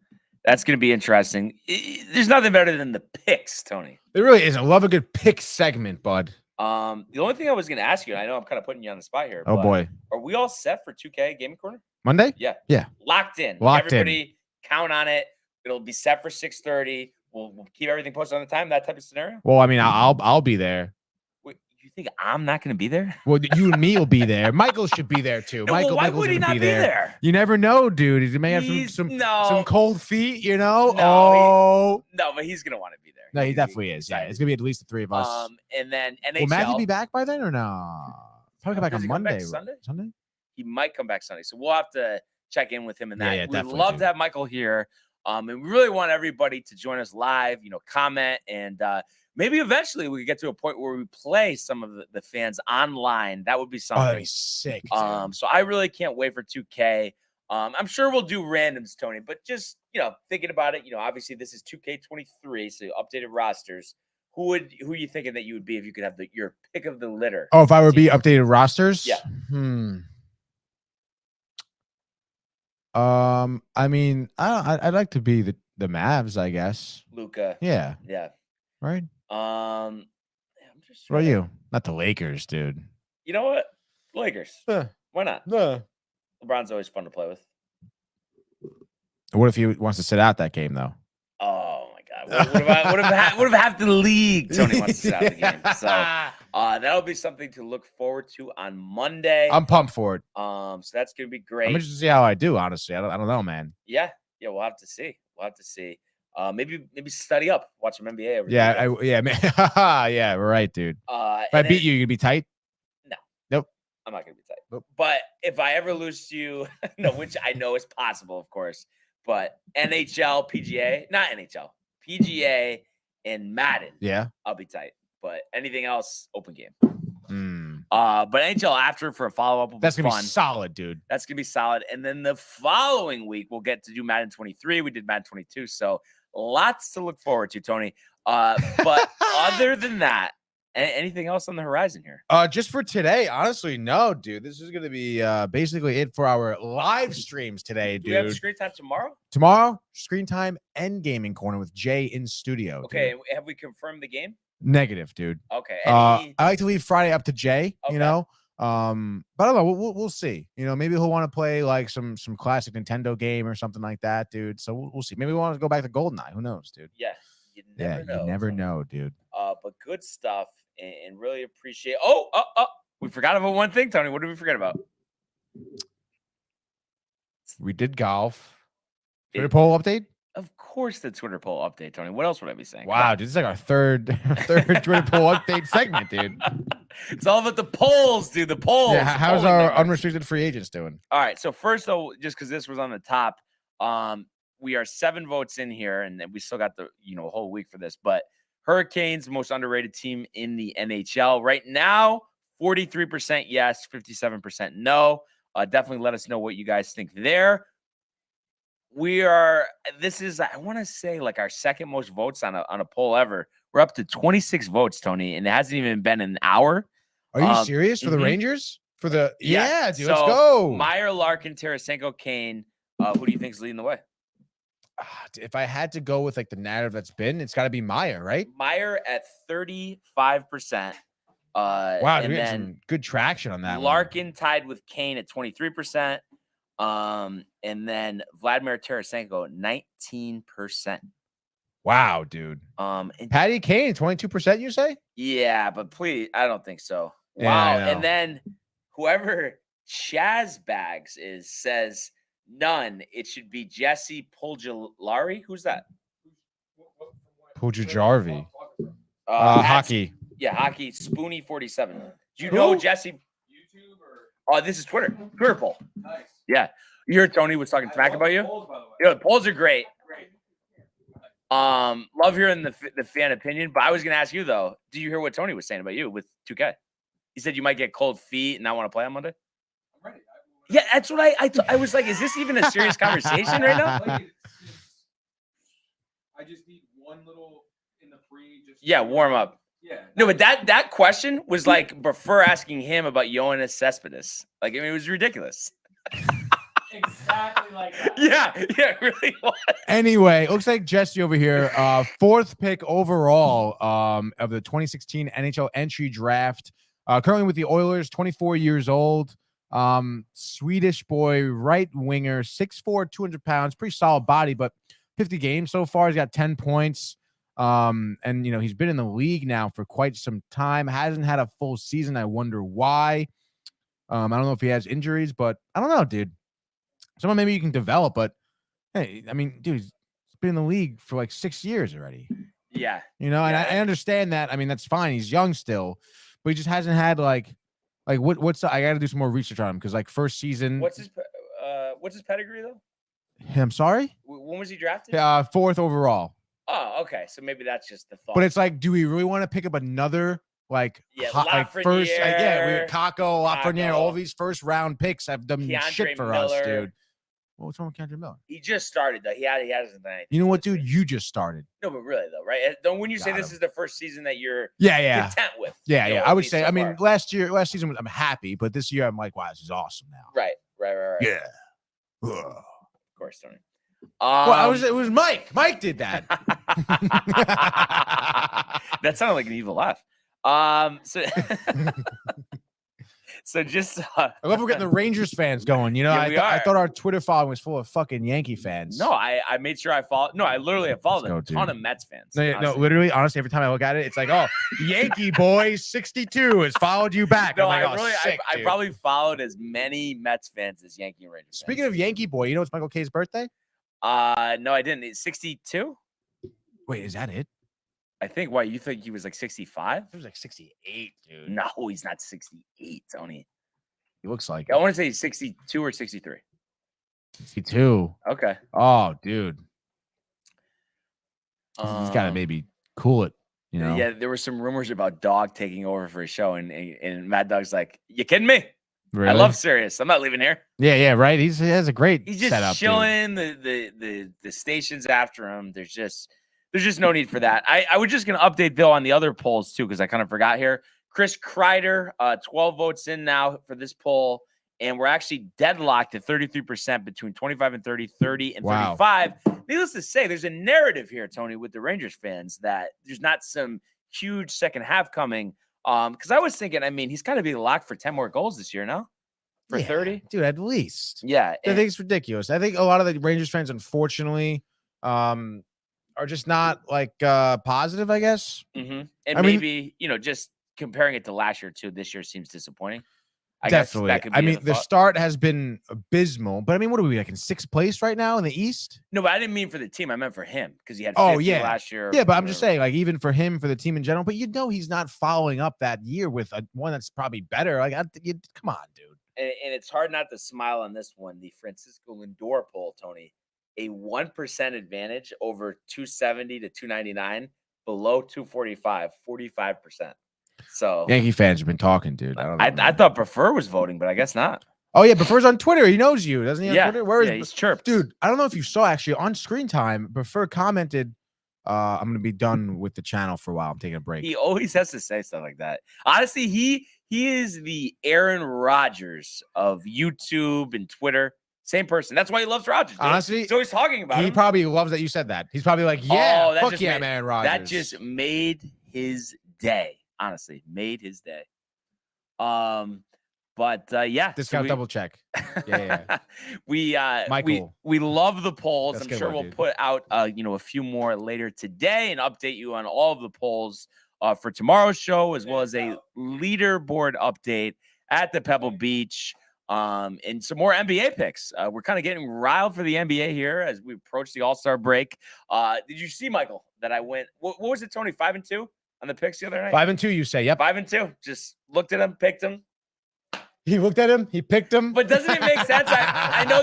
that's gonna be interesting. There's nothing better than the picks, Tony. It really is. I love a good pick segment, bud. The only thing I was gonna ask you, and I know I'm kind of putting you on the spot here. Oh but boy. are we all set for 2K Gaming Corner? Monday? Yeah. Yeah. Locked in. Everybody count on it. It'll be set for 6:30. We'll keep everything posted on the time. That type of scenario. Well, I mean, I'll be there. Wait, you think I'm not going to be there? Well, you and me will be there. Michael should be there too. Why would he not be there? You never know, dude. He may have some cold feet, you know. No, but he's going to want to be there. No, he definitely is. Yeah, it's gonna be at least the three of us. And then NHL. Will Matthew be back by then or no? Probably come back on Monday. Sunday? He might come back Sunday. So we'll have to check in with him in that. Yeah, We'd love to have Michael here. And we really want everybody to join us live, comment, and maybe eventually we could get to a point where we play some of the fans online. That would be something. Oh, that'd be sick. So I really can't wait for 2K. I'm sure we'll do randoms, Tony, but just, thinking about it, obviously this is 2K23, so updated rosters. Who are you thinking that you would be if you could have your pick of the litter? Oh, if I were to be updated rosters? Yeah. I mean, I'd like to be the Mavs, I guess. Luka. Yeah. Yeah. Right. I'm just. What are you? Not the Lakers, dude. You know what? Lakers. Why not? LeBron's always fun to play with. What if he wants to sit out that game though? Oh my God! What if half the league Tony wants to sit out the game? So that'll be something to look forward to on Monday. I'm pumped for it. So that's gonna be great. I'm interested to see how I do. Honestly, I don't know, man. Yeah. We'll have to see. Maybe study up, watch some NBA. Over yeah, right, dude. If I beat you, you'd be tight. No. Nope. I'm not gonna be tight. Nope. But if I ever lose to you, which I know is possible, of course. But NHL, PGA, not NHL, PGA, and Madden. Yeah. I'll be tight. But anything else, open game. But NHL after for a follow-up will That's be gonna fun. be solid, dude. That's gonna be solid. And then the following week we'll get to do Madden 23. We did Madden 22. So lots to look forward to, Tony. But other than that, anything else on the horizon here? Just for today, honestly, no, dude. This is gonna be basically it for our live streams today, dude. Do we have screen time tomorrow? Tomorrow, screen time and gaming corner with Jay in studio. Okay, dude. have we confirmed the game? Negative, dude. Okay. I like to leave Friday up to Jay, Okay. but I don't know. We'll see. Maybe he'll want to play like some classic Nintendo game or something like that, dude. So we'll see. Maybe we want to go back to GoldenEye. Who knows, dude? Yeah. You never know, dude. But good stuff, and really appreciate. We forgot about one thing, Tony. What did we forget about? We did golf. Twitter poll update. Of course, the Twitter poll update, Tony. What else would I be saying? Wow, dude, this is like our third Twitter poll update segment, dude. It's all about the polls, dude. The polls. Yeah, how's our unrestricted free agents doing? All right. So first, though, just because this was on the top, we are 7 votes in here, and we still got the whole week for this. But Hurricanes, most underrated team in the NHL right now. 43% yes, 57% no. Definitely let us know what you guys think there. This is, I want to say, like our second most votes on a poll ever. We're up to 26 votes, Tony, and it hasn't even been an hour. Are you serious for the Rangers? For the dude, so let's go. Meyer, Larkin, Tarasenko, Kane. Who do you think is leading the way? If I had to go with like the narrative that's been, it's got to be Meyer, right? Meyer at 35%. Wow, and you're getting then some good traction on that Larkin tied with Kane at 23%. And then Vladimir Tarasenko 19%. Wow, dude. And Patty Kane 22%, you say? yeah, but please, I don't think so. Yeah, Wow. I know. And then whoever Chaz Bags is says none. It should be Jesse Pulgilari. Who's that? Pujajarvi. At- Hockey. Yeah, hockey. Spoony 47. Do you know Jesse? YouTube or? Oh, this is Twitter. Twitter poll. Nice. Yeah. You heard Tony was talking smack about you? Polls, by the way. Yeah, the polls are great. Love hearing the fan opinion, but I was gonna ask you though. Do you hear what Tony was saying about you with 2K? He said you might get cold feet and not want to play on Monday. I'm ready. Yeah, that's what I was like. Is this even a serious conversation right now? I just need one little in the free. Yeah, warm up. Yeah. No, but that question was like before asking him about Yoenis Cespedes. Like, I mean, it was ridiculous. Exactly like that. Yeah, it really was. Anyway, looks like Jesse over here, 4th pick overall of the 2016 NHL entry draft. Currently with the Oilers, 24 years old. Swedish boy, right winger, 6'4", 200 pounds, pretty solid body, but 50 games so far. He's got 10 points. And he's been in the league now for quite some time. Hasn't had a full season. I wonder why. I don't know if he has injuries, but I don't know, dude. Someone maybe you can develop, but hey, I mean, dude, he's been in the league for like 6 years already. Yeah. And I understand that. I mean, that's fine. He's young still, but he just hasn't had like what's I got to do some more research on him because like first season. What's his pedigree though? I'm sorry. When was he drafted? 4th overall. Oh, okay. So maybe that's just the thought. But it's like, do we really want to pick up another like first? We Kako, Lafreniere, all these first round picks have done shit for us, dude. What's wrong with Kendrick Miller? He just started though. He hasn't done anything. You know what, dude? You just started. No, but really though, right? Don't when you say this is the first season that you're content with. Yeah. I would say. I mean, last season I'm happy, but this year I'm like, wow, this is awesome now. Right. Yeah. Of course, Tony. Well, it was Mike. Mike did that. That sounded like an evil laugh. So just I love we're getting the Rangers fans going. I thought our Twitter following was full of fucking Yankee fans. No, I made sure I followed. No, I literally have followed a ton of Mets fans. No, literally, honestly, every time I look at it, it's like, oh, Yankee boy 62 has followed you back. No, I'm like, I probably followed as many Mets fans as Yankee and Rangers. Speaking of Yankee boy, you know it's Michael K's birthday? No, I didn't. It's 62. Wait, is that it? I think. Why you think he was like 65? He was like 68, dude. No, he's not 68, Tony. He looks like I want to say he's 62 or 63. 62. Okay. Oh, dude. He's got to maybe cool it. Yeah, there were some rumors about Dog taking over for a show, and Mad Dog's like, "You kidding me? Really? I love Sirius. I'm not leaving here." Yeah, right. He has a great. He's just setup, chilling. The stations after him. There's just no need for that. I was just gonna update Bill on the other polls too because I kind of forgot here. Chris Kreider, 12 votes in now for this poll, and we're actually deadlocked at 33% between 25 and 30, 30 and 35. Needless to say, there's a narrative here, Tony, with the Rangers fans that there's not some huge second half coming. Because I was thinking, I mean, he's got to be locked for 10 more goals this year, no? For 30? Dude, at least. Yeah. I think it's ridiculous. I think a lot of the Rangers fans, unfortunately, are just not like positive, I guess. Mm-hmm. And maybe, just comparing it to last year too, this year seems disappointing. Definitely. I mean, the start has been abysmal, but I mean, what are we like in 6th place right now in the East? No, but I didn't mean for the team. I meant for him because he had 50 last year. Yeah, but I'm just saying, like, even for him, for the team in general. But he's not following up that year with one that's probably better. Like, come on, dude. And it's hard not to smile on this one. The Francisco Lindor poll, Tony, a 1% advantage over 270 to 299, below 245, 45%. So Yankee fans have been talking, dude. I thought Prefer was voting, but I guess not. Oh yeah, Prefer's on Twitter. He knows you, doesn't he? On Twitter? Where is he's chirped. Dude, I don't know if you saw actually on screen time. Prefer commented, "I'm gonna be done with the channel for a while. I'm taking a break." He always has to say stuff like that. Honestly, he is the Aaron Rodgers of YouTube and Twitter. Same person. That's why he loves Rodgers. Dude. Honestly, he's always talking about he him. probably loves that you said that. He's probably like, yeah, fuck yeah, man, Rodgers. That just made his day. Honestly, made his day. But yeah, discount double check. Yeah. we love the polls. I'm sure we'll put out a few more later today and update you on all of the polls for tomorrow's show, as well as a leaderboard update at the Pebble Beach. And some more NBA picks. We're kind of getting riled for the NBA here as we approach the All-Star break. Did you see, Michael, that I went, what was it, Tony, 5-2 on the picks the other night? 5-2, you say, yep. 5-2. Just looked at him, picked him. He looked at him, he picked him. But doesn't it make sense? I know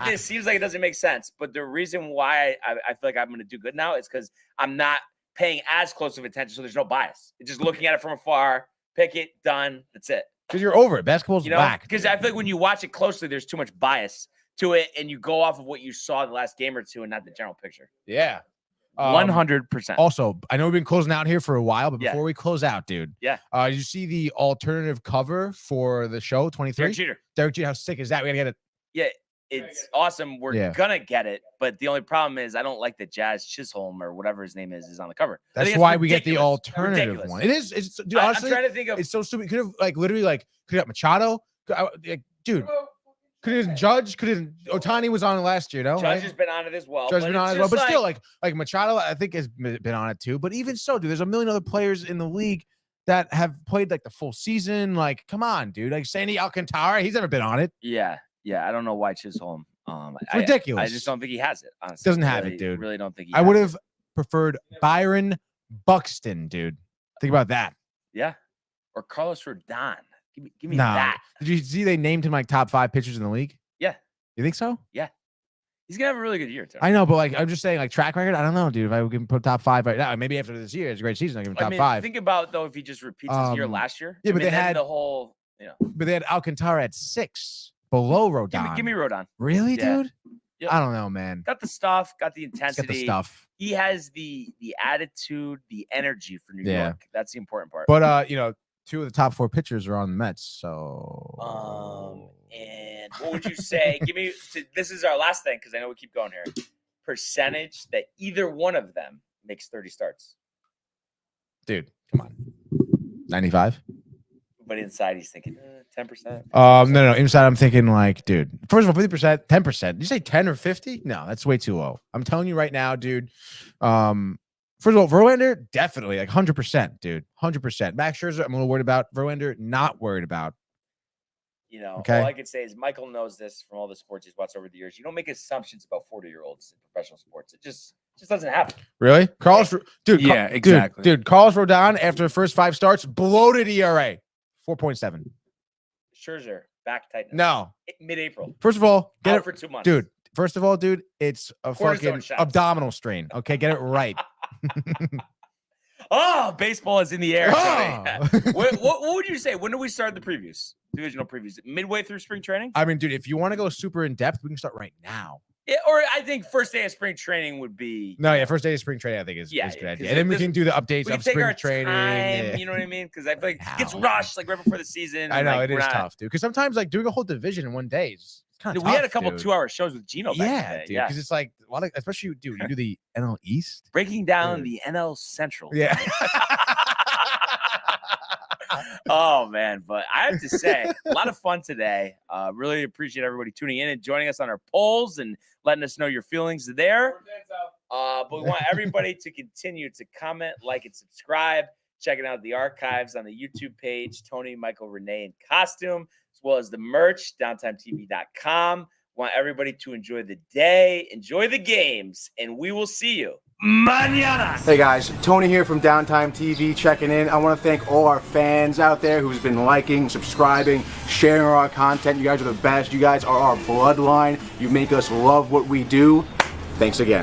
this seems like it doesn't make sense, but the reason why I feel like I'm going to do good now is because I'm not paying as close of attention, so there's no bias. It's just looking at it from afar, pick it, done, that's it. Because you're over it. Basketball's whack. Because I feel like when you watch it closely, there's too much bias to it, and you go off of what you saw the last game or two and not the general picture. Yeah. 100%. Also, I know we've been closing out here for a while, but before we close out, dude. Yeah. Did you see the alternative cover for the show, 23? Derek Jeter. How sick is that? We got to get it. Yeah. It's awesome. We're going to get it. But the only problem is I don't like that Jazz Chisholm or whatever his name is on the cover. That's why we get the alternative one. It is. It's, dude, honestly, I'm trying to think of. It's so stupid. Could have, literally, could have got Machado. Dude. Could have Judge. Could have Ohtani was on it last year, no? Judge has been on it as well. Judge has been on it as well. But still, like Machado, I think has been on it too. But even so, dude, there's a million other players in the league that have played the full season. Like, come on, dude. Like Sandy Alcantara, he's never been on it. Yeah. I don't know why Chisholm. It's ridiculous. I just don't think he has it. Honestly, doesn't have it, dude. Really don't think. I would have preferred Byron Buxton, dude. Think about that. Yeah, or Carlos Rodon. Give me that. Did you see they named him top 5 pitchers in the league? Yeah. You think so? Yeah. He's gonna have a really good year, Tony. I know, but I'm just saying, track record. I don't know, dude. If I would give him top 5 right now, maybe after this year, it's a great season. I give him top 5. Think about though if he just repeats his year last year. Yeah, but they had the whole. But they had Alcantara at 6 below Rodon. Give me Rodon. Really, dude? Yep. I don't know, man. Got the stuff. Got the intensity. Got the stuff. He has the attitude, the energy for New York. That's the important part. But 2 of the top 4 pitchers are on the Mets. So. And what would you say? This is our last thing because I know we keep going here. Percentage that either one of them makes 30 starts. Dude, come on. 95. But inside he's thinking 10%. No. Inside I'm thinking dude. First of all, 50%, 10%. Did you say 10 or 50? No, that's way too low. I'm telling you right now, dude. First of all, Verlander, definitely 100%, dude. 100%. Max Scherzer, I'm a little worried about. Verlander, not worried about. All I can say is Michael knows this from all the sports he's watched over the years. You don't make assumptions about 40-year-olds in professional sports. It just doesn't happen. Really? Carlos, dude. Yeah, exactly. Dude, Carlos Rodon, after the first 5 starts, bloated ERA. 4.7. Scherzer, back tightness. No. Mid-April. First of all, get it for 2 months. Dude, first of all, dude, it's a fucking abdominal strain. Okay, get it right. Oh, baseball is in the air. Oh. What would you say? When do we start the previews? Divisional previews? Midway through spring training? I mean, dude, if you want to go super in depth, we can start right now. Yeah, or I think first day of spring training would be. No, yeah, first day of spring training I think is a good idea. And then we can do the updates of spring training. Time, you know what I mean? Because I feel like it gets rushed right before the season. I know it is tough, dude. Because sometimes doing a whole division in one day is kind of tough. We had a couple 2-hour shows with Gino. Yeah, dude. Because it's a lot of, especially dude, you do the NL East, breaking down the NL Central. Yeah. Oh man, but I have to say, a lot of fun today. Really appreciate everybody tuning in and joining us on our polls and letting us know your feelings there. But we want everybody to continue to comment, like, and subscribe. Checking out the archives on the YouTube page, Tony, Michael, Renee, and Costume, as well as the merch, downtimetv.com. Want everybody to enjoy the day, enjoy the games, and we will see you mañana. Hey guys, Tony here from Downtime TV checking in. I want to thank all our fans out there who's been liking, subscribing, sharing our content. You guys are the best. You guys are our bloodline. You make us love what we do. Thanks again.